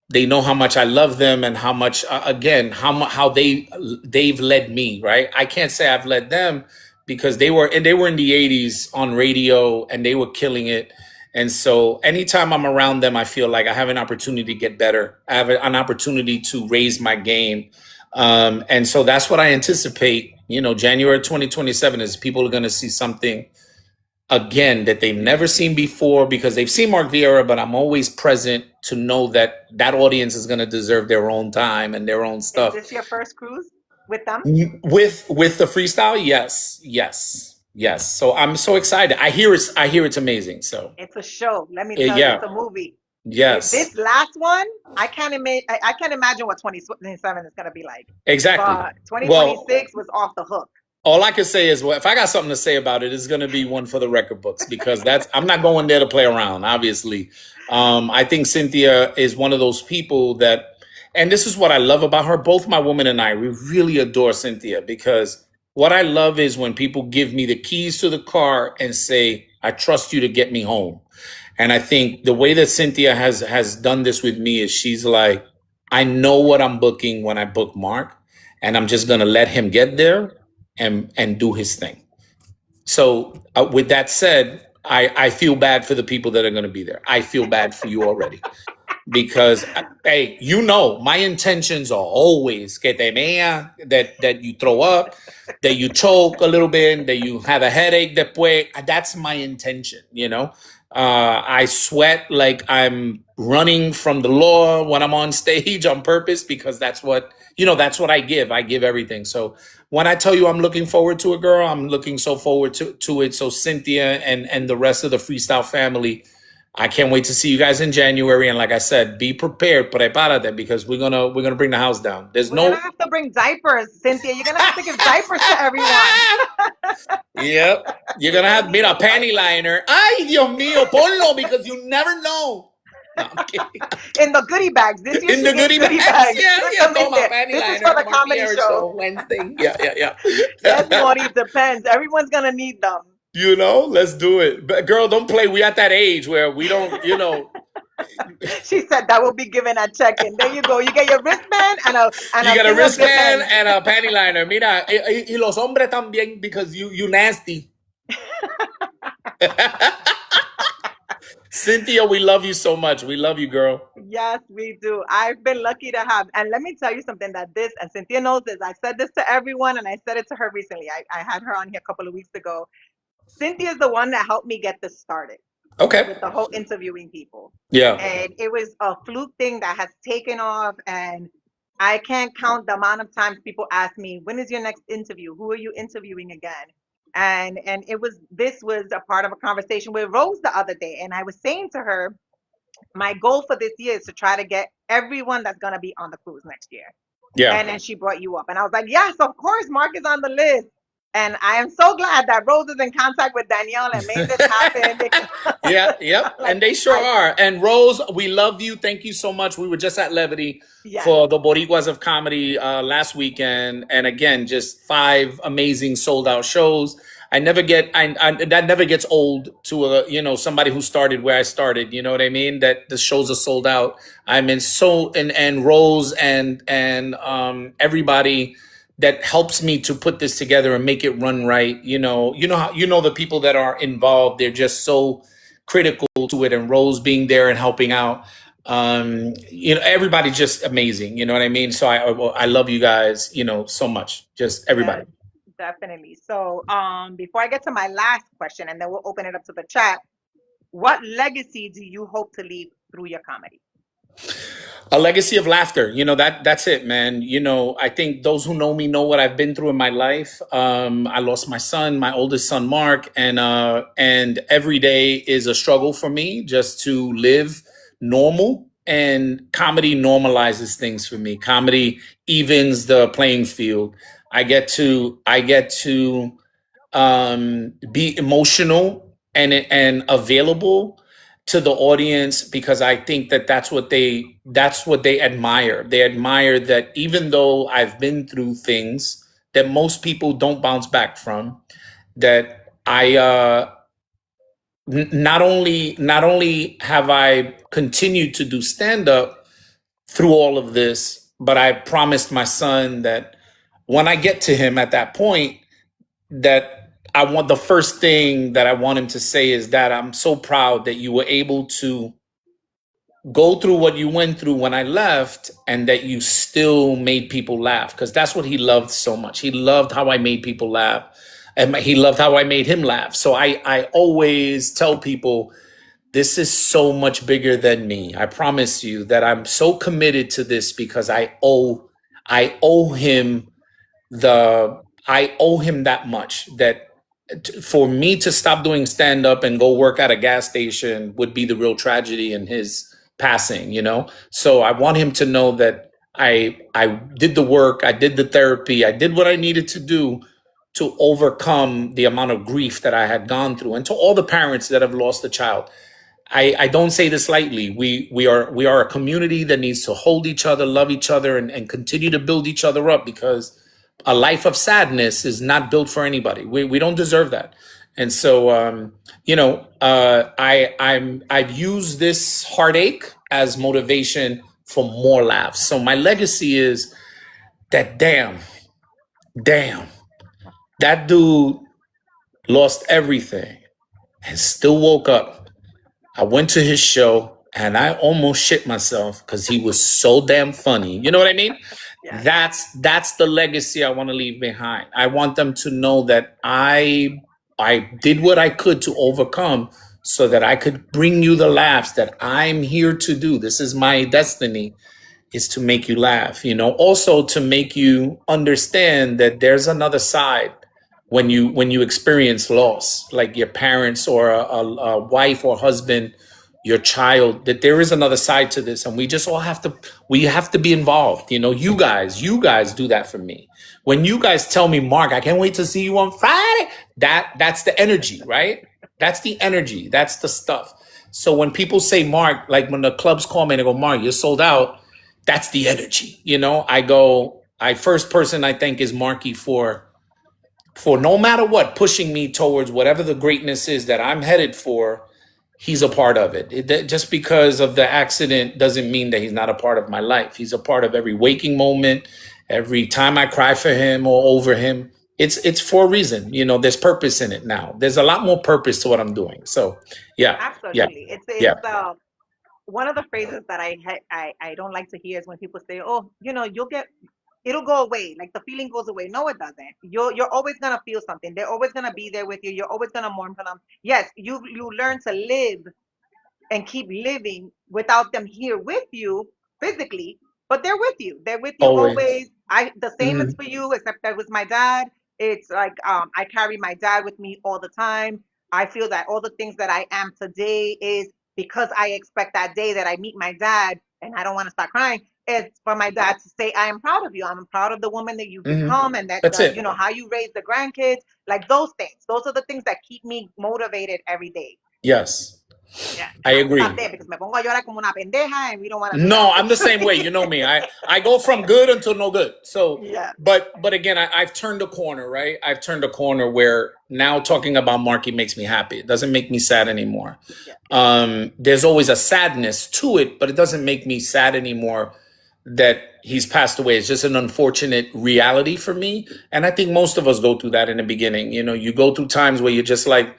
They know how much I love them and how much again how they've led me, right? I can't say I've led them because they were in the 80s on radio and they were killing it. And so anytime I'm around them, I feel like I have an opportunity to get better. I have an opportunity to raise my game. And so that's what I anticipate. January 2027 is people are going to see something again that they've never seen before because they've seen Mark Viera, but I'm always present to know that that audience is going to deserve their own time and their own Is stuff. this your first cruise with them? With the freestyle, yes. So I'm so excited. I hear it's amazing. So It's a show. Let me tell you, yeah, it's a movie. yes, This last one, I can't imagine what 2027 is gonna be like. exactly. But Well, 2026 was off the hook. all I can say is, well, if I got something to say about it, it's going to be one for the record books because I'm not going there to play around. Obviously, I think Cynthia is one of those people that, and this is what I love about her. Both my woman and I, we really adore Cynthia because what I love is when people give me the keys to the car and say, "I trust you to get me home." And I think the way that Cynthia has done this with me is she's like, I know what I'm booking when I book Mark, and I'm just going to let him get there and do his thing. So with that said, I feel bad for the people that are going to be there. I feel bad for you already because hey, my intentions are always que te mea, that you throw up, that you choke a little bit, that you have a headache. Después, that's my intention. I sweat like I'm running from the law when I'm on stage on purpose because that's what I give. I give everything. So when I tell you I'm looking forward to it, girl, I'm looking so forward to it. So Cynthia and the rest of the freestyle family, I can't wait to see you guys in January. And like I said, be prepared, prepárate, because we're gonna bring the house down. There's We're gonna no. have to bring diapers, Cynthia. You're gonna have to give diapers to everyone. Yep, you're gonna have mira panty liner. Ay, Dios mío, ponlo because you never know. No, I'm kidding. In the goodie bags. This year In she the gets goodie goodie bags, bags. yeah, Put yeah. them in Toma there. panty This is liner, for the Mark comedy Viera show. show Wednesday. Yeah. Yes, Maury, depends. Everyone's gonna need them. Let's do it. But girl, don't play. We at that age where we don't. She said that will be given at check-in. There you go. You get your wristband and a You got a thing of wristband Depends. and a panty liner. Mira, y los hombres también because you nasty. Cynthia, we love you so much. We love you, girl. Yes, we do. I've been lucky to have, and let me tell you something that and Cynthia knows this. I said this to everyone, and I said it to her recently. I had her on here a couple of weeks ago. Cynthia is the one that helped me get this started Okay. with the whole interviewing people. Yeah. And it was a fluke thing that has taken off, and I can't count the amount of times people ask me, when is your next interview? Who are you interviewing again? And this was a part of a conversation with Rose the other day. And I was saying to her, my goal for this year is to try to get everyone that's going to be on the cruise next year. Yeah. And then she brought you up. And I was like, yes, of course, Mark is on the list. And I am so glad that Rose is in contact with Danielle and made this happen. Yep. Like, And they sure are. And Rose, we love you. Thank you so much. We were just at Levity yes. for the Boricuas of Comedy last weekend. And again, just 5 amazing sold out shows. That never gets old to somebody who started where I started. You know what I mean? That the shows are sold out. I'm in and Rose and everybody that helps me to put this together and make it run right. The people that are involved, they're just so critical to it, and Rose being there and helping out. Everybody's just amazing. You know what I mean? So I love you guys, so much. Just everybody. Yes, definitely. So, before I get to my last question, and then we'll open it up to the chat, what legacy do you hope to leave through your comedy? A legacy of laughter. That's it, man. I think those who know me know what I've been through in my life. I lost my son, my oldest son, Mark, and every day is a struggle for me just to live normal. And comedy normalizes things for me. Comedy evens the playing field. I get to be emotional and available to the audience because I think that that's what they admire. They admire that even though I've been through things that most people don't bounce back from, that I not only have I continued to do stand up through all of this, but I promised my son that when I get to him at that point, that the first thing that I want him to say is that I'm so proud that you were able to go through what you went through when I left and that you still made people laugh, because that's what he loved so much. He loved how I made people laugh, and he loved how I made him laugh. So I always tell people, this is so much bigger than me. I promise you that I'm so committed to this because I owe him that much, that for me to stop doing stand up and go work at a gas station would be the real tragedy in his passing. So I want him to know that I did the work, I did the therapy, I did what I needed to do to overcome the amount of grief that I had gone through. And to all the parents that have lost a child, I don't say this lightly. We are a community that needs to hold each other, love each other, and continue to build each other up, because a life of sadness is not built for anybody. We don't deserve that. And so I've used this heartache as motivation for more laughs. So my legacy is that damn, that dude lost everything and still woke up. I went to his show and I almost shit myself because he was so damn funny. You know what I mean? Yeah. That's the legacy I want to leave behind. I want them to know that I did what I could to overcome so that I could bring you the laughs that I'm here to do. This is my destiny, is to make you laugh, also to make you understand that there's another side when you experience loss, like your parents or a wife or husband, your child, that there is another side to this, and we just all have to be involved. You guys do that for me. When you guys tell me, Mark, I can't wait to see you on Friday, that's the energy, right? That's the energy. That's the stuff. So when people say, Mark, like when the clubs call me and they go, Mark, you're sold out, that's the energy. First person I thank is Marky for no matter what, pushing me towards whatever the greatness is that I'm headed for. He's a part of it. Just because of the accident doesn't mean that he's not a part of my life. He's a part of every waking moment, every time I cry for him or over him. It's for a reason. There's purpose in it now. There's a lot more purpose to what I'm doing. So yeah. Absolutely. Yeah. It's one of the phrases that I don't like to hear is when people say, "Oh, it'll go away. Like the feeling goes away." No, it doesn't. You're always gonna feel something. They're always gonna be there with you. You're always gonna mourn for them. Yes, you learn to live and keep living without them here with you physically, but they're with you. They're with you Always. always. The same is for you, except that with my dad, it's like I carry my dad with me all the time. I feel that all the things that I am today is because I expect that day that I meet my dad, and I don't want to start crying. It's for my dad to say, "I am proud of you. I'm proud of the woman that you've become, and that That's it. how you raise the grandkids." Like those things. Those are the things that keep me motivated every day. Yes. Yeah, I agree. stop there because me pongo a llorar como una pendeja, and we don't want to. No, I'm the same way. You know me. I go from good until no good. So, Yeah. but again, I've turned a corner, right? I've turned a corner where now talking about Marky makes me happy. It doesn't make me sad anymore. Yeah. There's always a sadness to it, but it doesn't make me sad anymore that he's passed away. It's just an unfortunate reality for me. And I think most of us go through that in the beginning. You go through times where you're just like,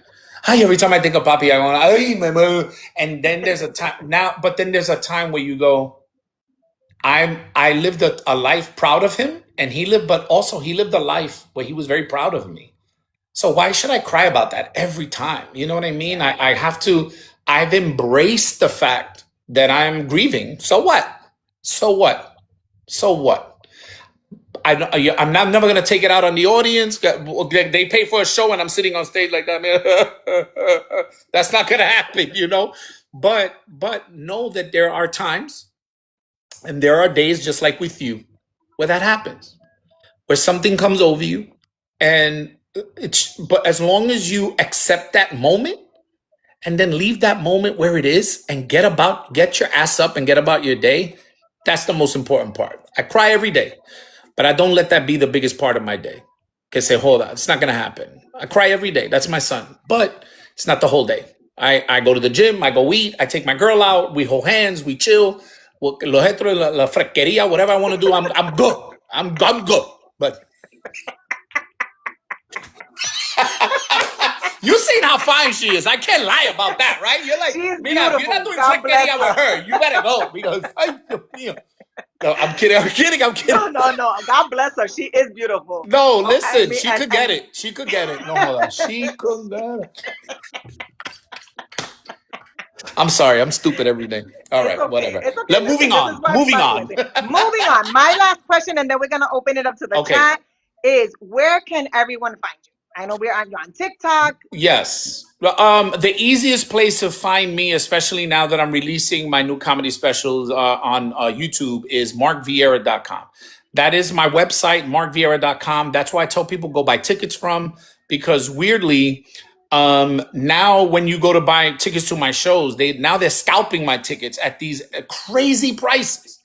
Ay, every time I think of Papi, I go, ay, mama. And then there's a time but then there's a time where you go, I lived a life proud of him, and he lived a life where he was very proud of me. So why should I cry about that every time? You know what I mean? I've embraced the fact that I'm grieving. So what? So what? So what? I'm never going to take it out on the audience. They pay for a show and I'm sitting on stage like that, man. That's not going to happen, you know? But know that there are times and there are days, just like with you, where that happens, where something comes over you, and but as long as you accept that moment and then leave that moment where it is and get your ass up and get about your day, that's the most important part. I cry every day, but I don't let that be the biggest part of my day. Because say, hold on, it's not gonna happen. I cry every day. That's my son, but it's not the whole day. I go to the gym, I go eat, I take my girl out, we hold hands, we chill. La fresquería, whatever I want to do, I'm good. I'm good. But you seen how fine she is. I can't lie about that, right? You're like, She's mira, if you're not beautiful. doing God bless fresquería with her, you better go because ay, Dios mío. No, I'm kidding. No. God bless her. She is beautiful. No, I listen, mean, she could get it. She could get it. No, hold on. She could get it. I'm sorry. I'm stupid every day. All It's right, okay. whatever. It's okay. Moving Listen, on. this is why Moving I'm on. with it. Moving on. My last question, and then we're gonna open it up to the Okay. chat. Is where can everyone find you? I know you're on TikTok. Yes. The easiest place to find me, especially now that I'm releasing my new comedy specials on YouTube, is markviera.com. That is my website, markviera.com. That's why I tell people go buy tickets from, because weirdly, now when you go to buy tickets to my shows, they're scalping my tickets at these crazy prices.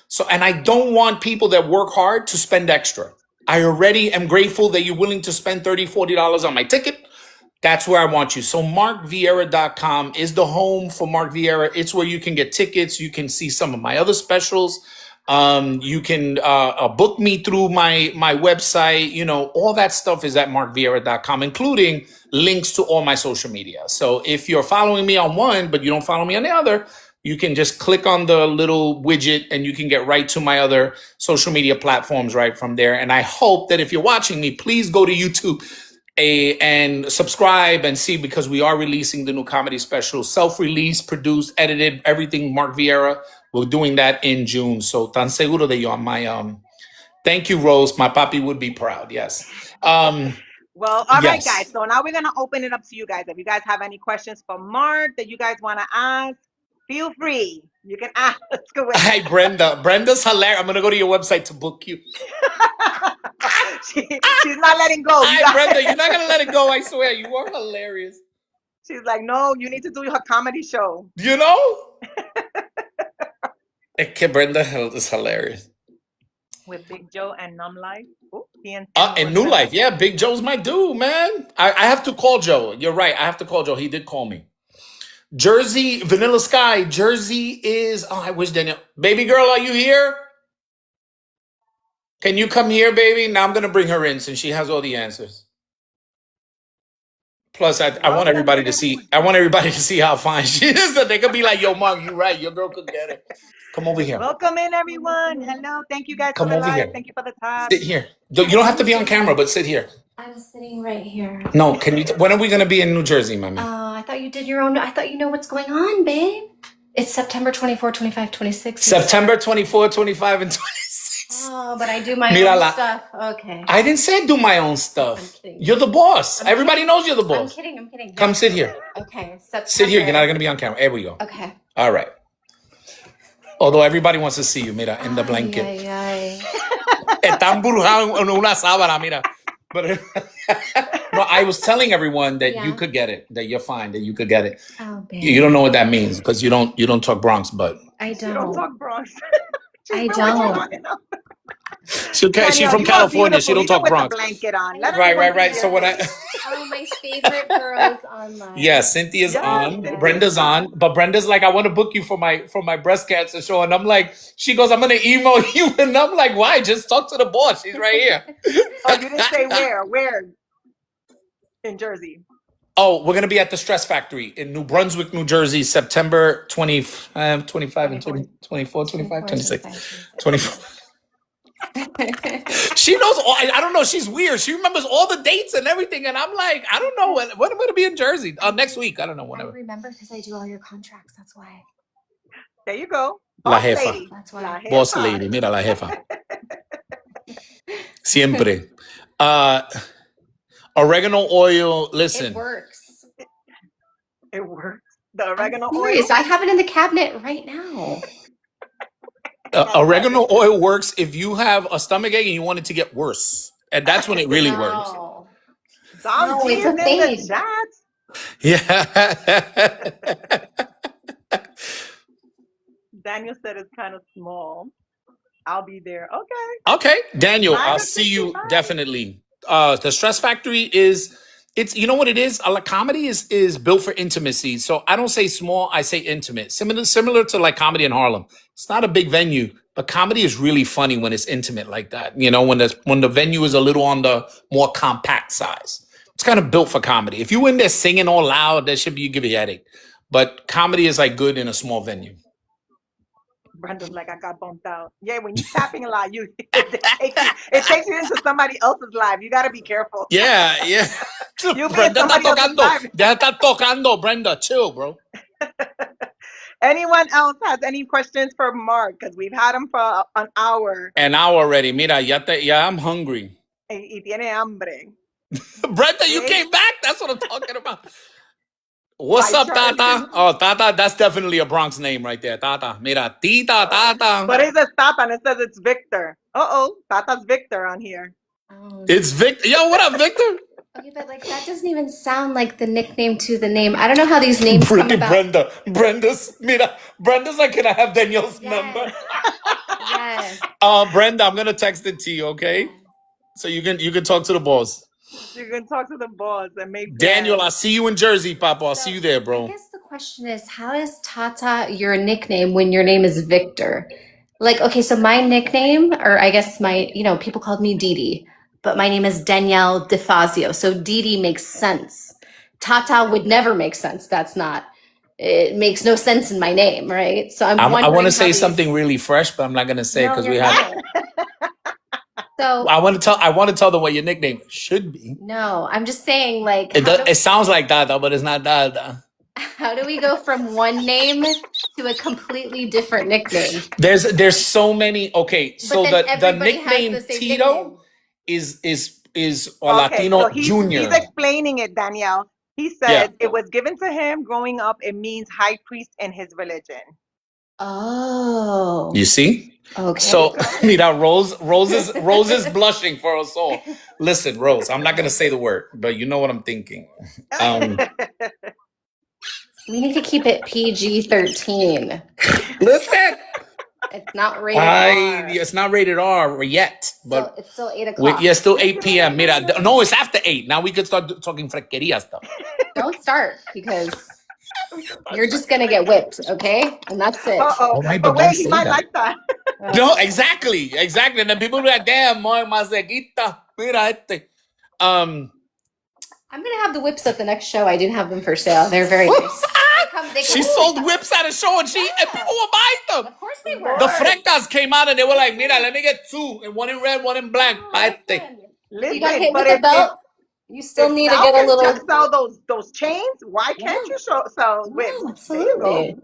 So, and I don't want people that work hard to spend extra. I already am grateful that you're willing to spend $30, $40 on my ticket. That's where I want you. So markviera.com is the home for Mark Viera. It's where you can get tickets. You can see some of my other specials. You can book me through my website. You know, all that stuff is at markviera.com, including links to all my social media. So if you're following me on one, but you don't follow me on the other, you can just click on the little widget and you can get right to my other social media platforms right from there. And I hope that if you're watching me, please go to YouTube and subscribe and see, because we are releasing the new comedy special, self-released, produced, edited, everything Mark Viera. We're doing that in June. So tan seguro de yo on my thank you, Rose. My papi would be proud. Yes. Well, all right, Yes. guys. So now we're gonna open it up to you guys. If you guys have any questions for Mark that you guys want to ask, feel free. You can ask away. Hi, Brenda. Brenda's hilarious. I'm gonna go to your website to book you. She's not letting go. Hi, Brenda. You're not gonna let it go. I swear. You are hilarious. She's like, no, you need to do your comedy show. You know? Brenda is hilarious. With Big Joe and Numb Life. Oh, And New Life. Yeah, Big Joe's my dude, man. I have to call Joe. You're right. I have to call Joe. He did call me. Jersey, Vanilla Sky. Jersey is... Oh, I wish Daniel... Baby girl, are you here? Can you come here, baby? Now I'm going to bring her in since she has all the answers. Plus, I want everybody to see... I want everybody to see how fine she is. That they could be like, yo, Mom, you're right. Your girl could get it. Come over here. Welcome in, everyone. Hello. Thank you guys Come for the over live. here. Thank you for the time. Sit here. You don't have to be on camera, but sit here. I'm sitting right here. No, can you... When are we going to be in New Jersey, Mami? Oh, I thought you did your own. I thought you know what's going on, babe. It's September 24, 25, 26. September 24, 25, and 26. Oh, but I do my Mira own la- stuff. Okay. I didn't say do my own stuff. I'm kidding. You're the boss. I'm Everybody kidding. knows you're the I'm boss. kidding. Come sit here. Okay. September. Sit here. You're not going to be on camera. There we go. Okay. All right. Although everybody wants to see you, mira, in the blanket. Ay, ay. Está embrujado en una sábana, mira. But no, I was telling everyone that Yeah. you could get it, that you're fine, that you could get it. Oh, babe. You don't know what that means because you don't talk Bronx, but I You don't don't. talk Bronx. I don't. she's Danielle, from you are California. She beautiful, don't even talk with Bronx. the blanket on. Let Right. everyone see So your when I face. Oh, my favorite girls online. yeah, Cynthia's Yes, on, Cynthia's Brenda's on, but Brenda's like, I want to book you for my breast cancer show, and I'm like, she goes, I'm gonna email you, and I'm like, why? Just talk to the boss. She's right here. Oh, you didn't say where? Where? In Jersey. Oh, we're gonna be at the Stress Factory in New Brunswick, New Jersey, September 25 and 20, 24, 25, 26, 24. She knows all. I don't know. She's weird. She remembers all the dates and everything. And I'm like, I don't know when I'm going to be in Jersey. Next week. I don't know. I Whenever. remember because I do all your contracts. That's why. There you go. La Boss jefa. lady. That's La why. Boss jefa. lady. Mira la jefa. Siempre. Oregano oil. It Listen. works. It works. The I'm oregano serious. oil. I have it in the cabinet right now. Oregano oil works if you have a stomach ache and you want it to get worse. And that's when it really works. No. Some No, it's G's a in the thing. chat. Yeah. Daniel said it's kind of small. I'll be there. Okay. Okay, Daniel, Mine I'll is see you 65. definitely. The Stress Factory it's you know what it is? Comedy is built for intimacy. So I don't say small, I say intimate. Similar to like comedy in Harlem. It's not a big venue, but comedy is really funny when it's intimate like that. You know, when the venue is a little on the more compact size. It's kind of built for comedy. If you in there singing all loud, that should be you give you a headache. But comedy is like good in a small venue. Brenda's like, I got bumped out. Yeah, when you tapping a lot, it takes you into somebody else's life. You got to be careful. Yeah. You'll be in Brenda está somebody else's tocando. life. Ya está tocando, Brenda. Chill, bro. Anyone else has any questions for Mark? Because we've had him for an hour. An hour already. Mira, I'm hungry. Y tiene hambre. Brenda, you Okay. came back? That's what I'm talking about. What's White up, shirt. Tata? Oh, Tata, that's definitely a Bronx name right there. Tata. Mira, Tita, Tata. But it says Tata and it says it's Victor. Uh-oh. Tata's Victor on here. Oh. It's Victor. Yo, what up, Victor? Okay, but like that doesn't even sound like the nickname to the name. I don't know how these names come about. Brenda's like, can I have Danielle's number? Yes. Brenda, I'm gonna text it to you, okay? So you can talk to the boss. You can talk to the boss and make Daniel, plans. I'll see you in Jersey, Papa. I'll see you there, I bro. guess the question is, how is Tata your nickname when your name is Victor? Like, okay, so my nickname, or I guess people called me Dee Dee, but my name is Danielle DeFazio. So Dee Dee makes sense. Tata would never make sense. It makes no sense in my name, right? So I want to say something really fresh, but I'm not gonna say it because we have. So I want to tell them what your nickname should be. no, I'm just saying, like, It sounds like Dada, but it's not Dada. how do we go from one name to a completely different nickname? There's so many. Okay, so But then the everybody has nickname the same Tito nickname. is a Okay, Latino so he's junior. explaining it, Danielle. He said it was given to him growing up. It means high priest in his religion. Oh. You see? Okay. So mira, Rose is blushing for us all. Listen, Rose, I'm not gonna say the word, but you know what I'm thinking. We need to keep it PG-13. Listen, It's not rated R. it's not rated R yet, but It's still 8 o'clock. yeah, still 8 p.m. Mira, no, it's after 8. Now we can start talking frequeria stuff. Don't start because you're just gonna get whipped, okay? And that's it. Uh-oh. right, But but wait, don't he say might that. like that. No, exactly. And then people be like, damn, muy masequita. Mira este. I'm gonna have the whips at the next show. I do have them for sale. They're very nice. She sold whips at a show and people were buying them. Of course they were. The frecas came out and they were like, mira, let me get 2. And one in red, one in black. You got hit with a belt. You still need to Sal get a can little. just sell those chains. Why can't you sell whips? No, There you go. absolutely.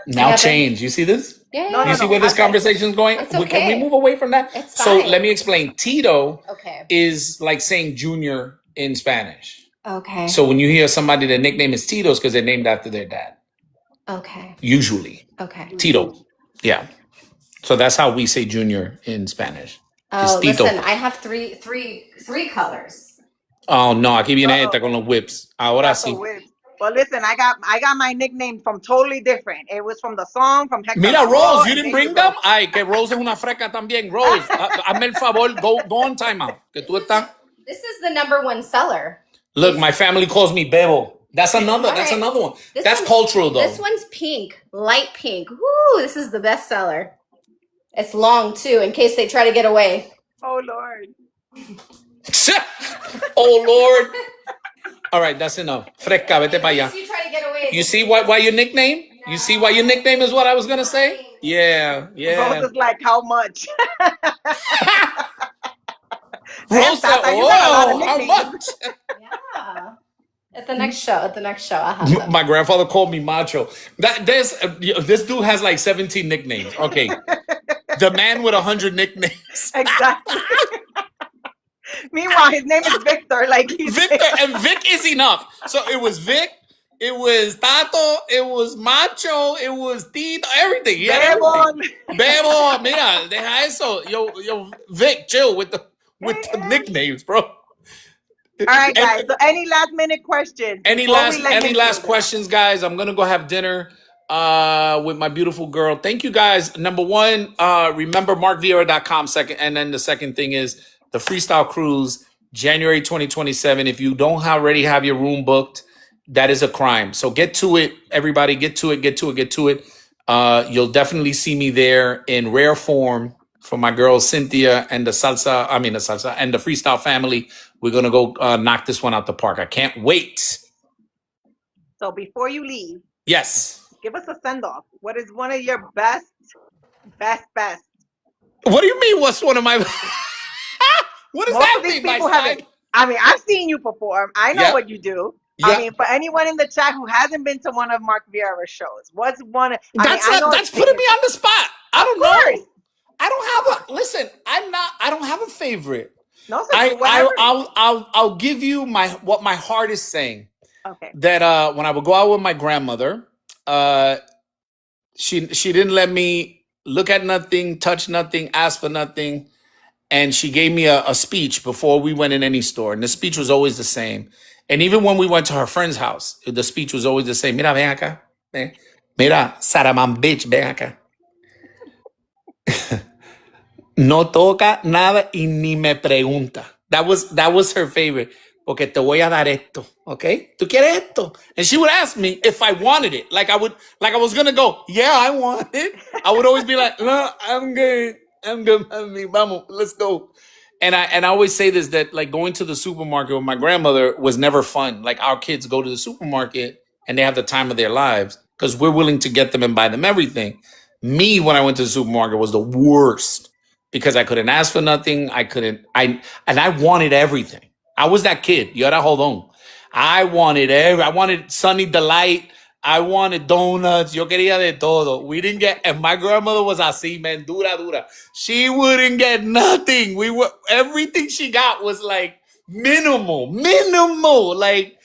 Now Yeah, change. You see this? Yeah, No, yeah. You see where this okay. conversation is going? It's Can we okay. move away from that? It's So fine. let me explain. Tito Okay. is like saying junior in Spanish. Okay. So when you hear somebody, their nickname is Tito's because they're named after their dad. Okay. Usually. Okay. Tito. Yeah. So that's how we say junior in Spanish. Oh, Tito. listen, I have three colors. Oh, no. Aquí viene esta con los whips. Ahora That's a sí. whip. Well, listen, I got my nickname from totally different. It was from the song from Hector. Mira, Lavoe, Rose, you and didn't there bring you go. them? Ay, que Rose es una freca también. Rose, hazme el favor, go on timeout. Que tú estás. This is the #1 seller. Look, my family calls me Bebo. That's another All right. one. This That's one's- cultural though. This one's pink, light pink. Woo, this is the best seller. It's long too, in case they try to get away. Oh Lord. Oh Lord. All right, that's enough. Fresca, vete para allá. You try to get away. You see why your nickname? You see why your nickname is what I was gonna say? Yeah, Rose yeah. is like, how much? Damn, Rose said, Tata, you got a lot of "Oh, how nicknames. much?" Yeah. At the next show, I'll have them. My grandfather called me Macho. This dude has like 17 nicknames. Okay, the man with 100 nicknames. Exactly. Meanwhile, his name is Victor. Like he's Victor, and Vic is enough. So it was Vic, it was Tato, it was Macho, it was Tito, everything. He had everything. Bebon. Bebo, mira, deja eso. Yo, Vic, chill with the nicknames, bro. All right, guys. So any last minute questions? Any before we last let him close it? questions, guys? I'm gonna go have dinner with my beautiful girl. Thank you, guys. Number one, remember markviera.com. Second, and then the second thing is the freestyle cruise, January 2027. If you don't already have your room booked, that is a crime. So get to it, everybody. Get to it. You'll definitely see me there in rare form for my girl Cynthia and the salsa and the freestyle family. We're gonna go knock this one out the park. I can't wait. So before you leave, Yes. give us a send off. What is one of your best? What do you mean? What's one of my? What does Most that of these mean? My people side? haven't. I mean, I've seen you perform. I know Yeah. what you do. Yeah. I mean, for anyone in the chat who hasn't been to one of Mark Viera's shows, what's one? That's I know that's it's putting me famous. on the spot. I don't course. know. I don't have a listen. I don't have a favorite. No, so whatever. I'll give you what my heart is saying. Okay. That when I would go out with my grandmother, she didn't let me look at nothing, touch nothing, ask for nothing, and she gave me a speech before we went in any store, and the speech was always the same. And even when we went to her friend's house, the speech was always the same. Mira, ven acá. Mira, Saraman bitch, ven acá. No toca nada y ni me pregunta. That was her favorite. Porque te voy a dar esto, okay? ¿Tú quieres esto? And she would ask me if I wanted it. Like I was gonna go, yeah, I want it. I would always be like, no, I'm good, mami, vamos, let's go. And I always say this, that like going to the supermarket with my grandmother was never fun. Like our kids go to the supermarket and they have the time of their lives because we're willing to get them and buy them everything. Me, when I went to the supermarket, was the worst because I couldn't ask for nothing. I wanted everything. I was that kid. You gotta hold on. I wanted Sunny Delight. I wanted donuts. Yo quería de todo. We didn't get, and my grandmother was así, man, dura. She wouldn't get nothing. Everything she got was like minimal. Like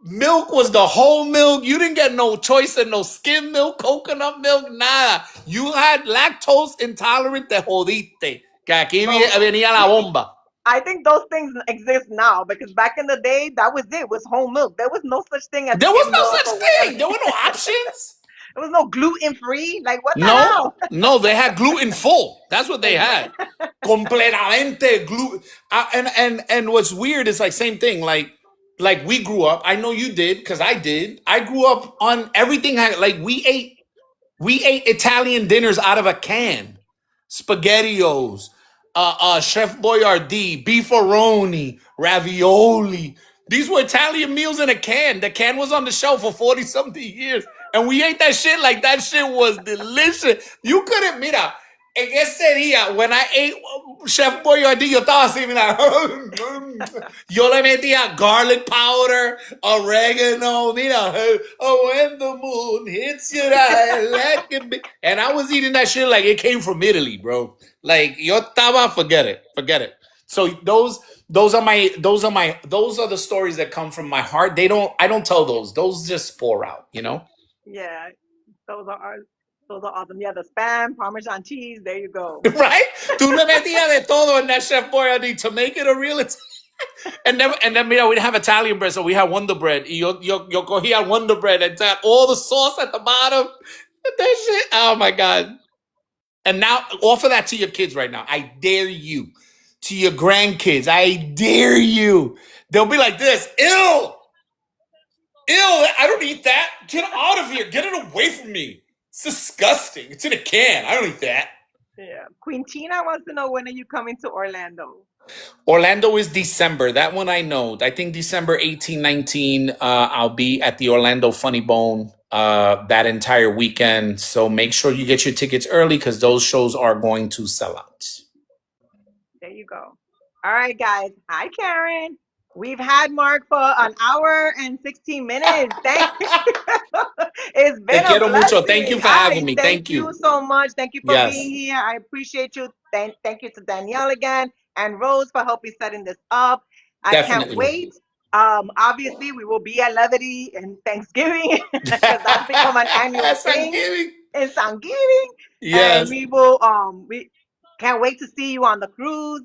milk was the whole milk. You didn't get no choice of no skim milk, coconut milk, nada. You had lactose intolerant, te jodiste. Que aquí venía la bomba. I think those things exist now because back in the day, that was it. Was whole milk. There was no such thing as There was skim no milk such or whatever. thing. There were no options. There was no gluten free. Like what the hell? No, they had gluten full. That's what they had. Completamente gluten. And what's weird is like same thing. Like we grew up. I know you did because I did. I grew up on everything. Like we ate Italian dinners out of a can. SpaghettiOs, Chef Boyardee, beefaroni, ravioli. These were Italian meals in a can. The can was on the shelf for 40-something years. And we ate that shit like that shit was delicious. You couldn't, mira, en ese día, when I ate Chef Boyardee, yo estaba así, mira. Yo le metía garlic powder, oregano, mira. Oh, when the moon hits your eye, like it be. And I was eating that shit like it came from Italy, bro. Like, yo estaba, forget it. So those are the stories that come from my heart. I don't tell those. Those just pour out, you know? Yeah, those are awesome. Yeah, the Spam, Parmesan cheese. There you go. Right? Tú le metías de todo in that Chef Boyardee to make it a real and then mira, we didn't have Italian bread, so we had Wonder Bread. Y yo cogía Wonder Bread and had all the sauce at the bottom. That shit. Oh my God. And now offer that to your kids right now. I dare you. To your grandkids. I dare you. They'll be like this. Ew. I don't eat that. Get out of here. Get it away from me. It's disgusting. It's in a can. I don't eat that. Yeah. Queen Tina wants to know when are you coming to Orlando? Orlando is December. That one I know. I think December 18, 19, I'll be at the Orlando Funny Bone that entire weekend. So make sure you get your tickets early because those shows are going to sell out. There you go. All right, guys. Hi, Karen. We've had Mark for an hour and 16 minutes. Thank you. It's Te been a quiero mucho. Thank you blessing. for having Guys, me. thank Thank you you. so much. Thank you for being Yes, here. I appreciate you. Thank you to Danielle again and Rose for helping setting this up. I can't definitely. wait. Obviously, we will be at Levity in Thanksgiving because that's become an annual thing Thanksgiving. in Thanksgiving. And Yes. we can't wait to see you on the cruise.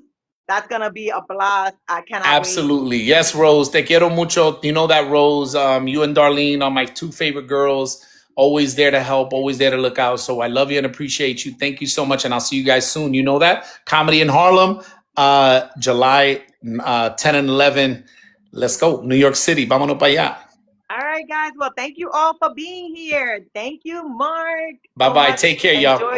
That's gonna be a blast. I cannot wait. Absolutely. Yes, Rose. Te quiero mucho. You know that, Rose. You and Darlene are my two favorite girls. Always there to help, always there to look out. So I love you and appreciate you. Thank you so much. And I'll see you guys soon. You know that. Comedy in Harlem, July 10 and 11. Let's go. New York City. Vámonos para allá. All right, guys. Well, thank you all for being here. Thank you, Mark, so Bye-bye. much. Take care, y'all. Enjoy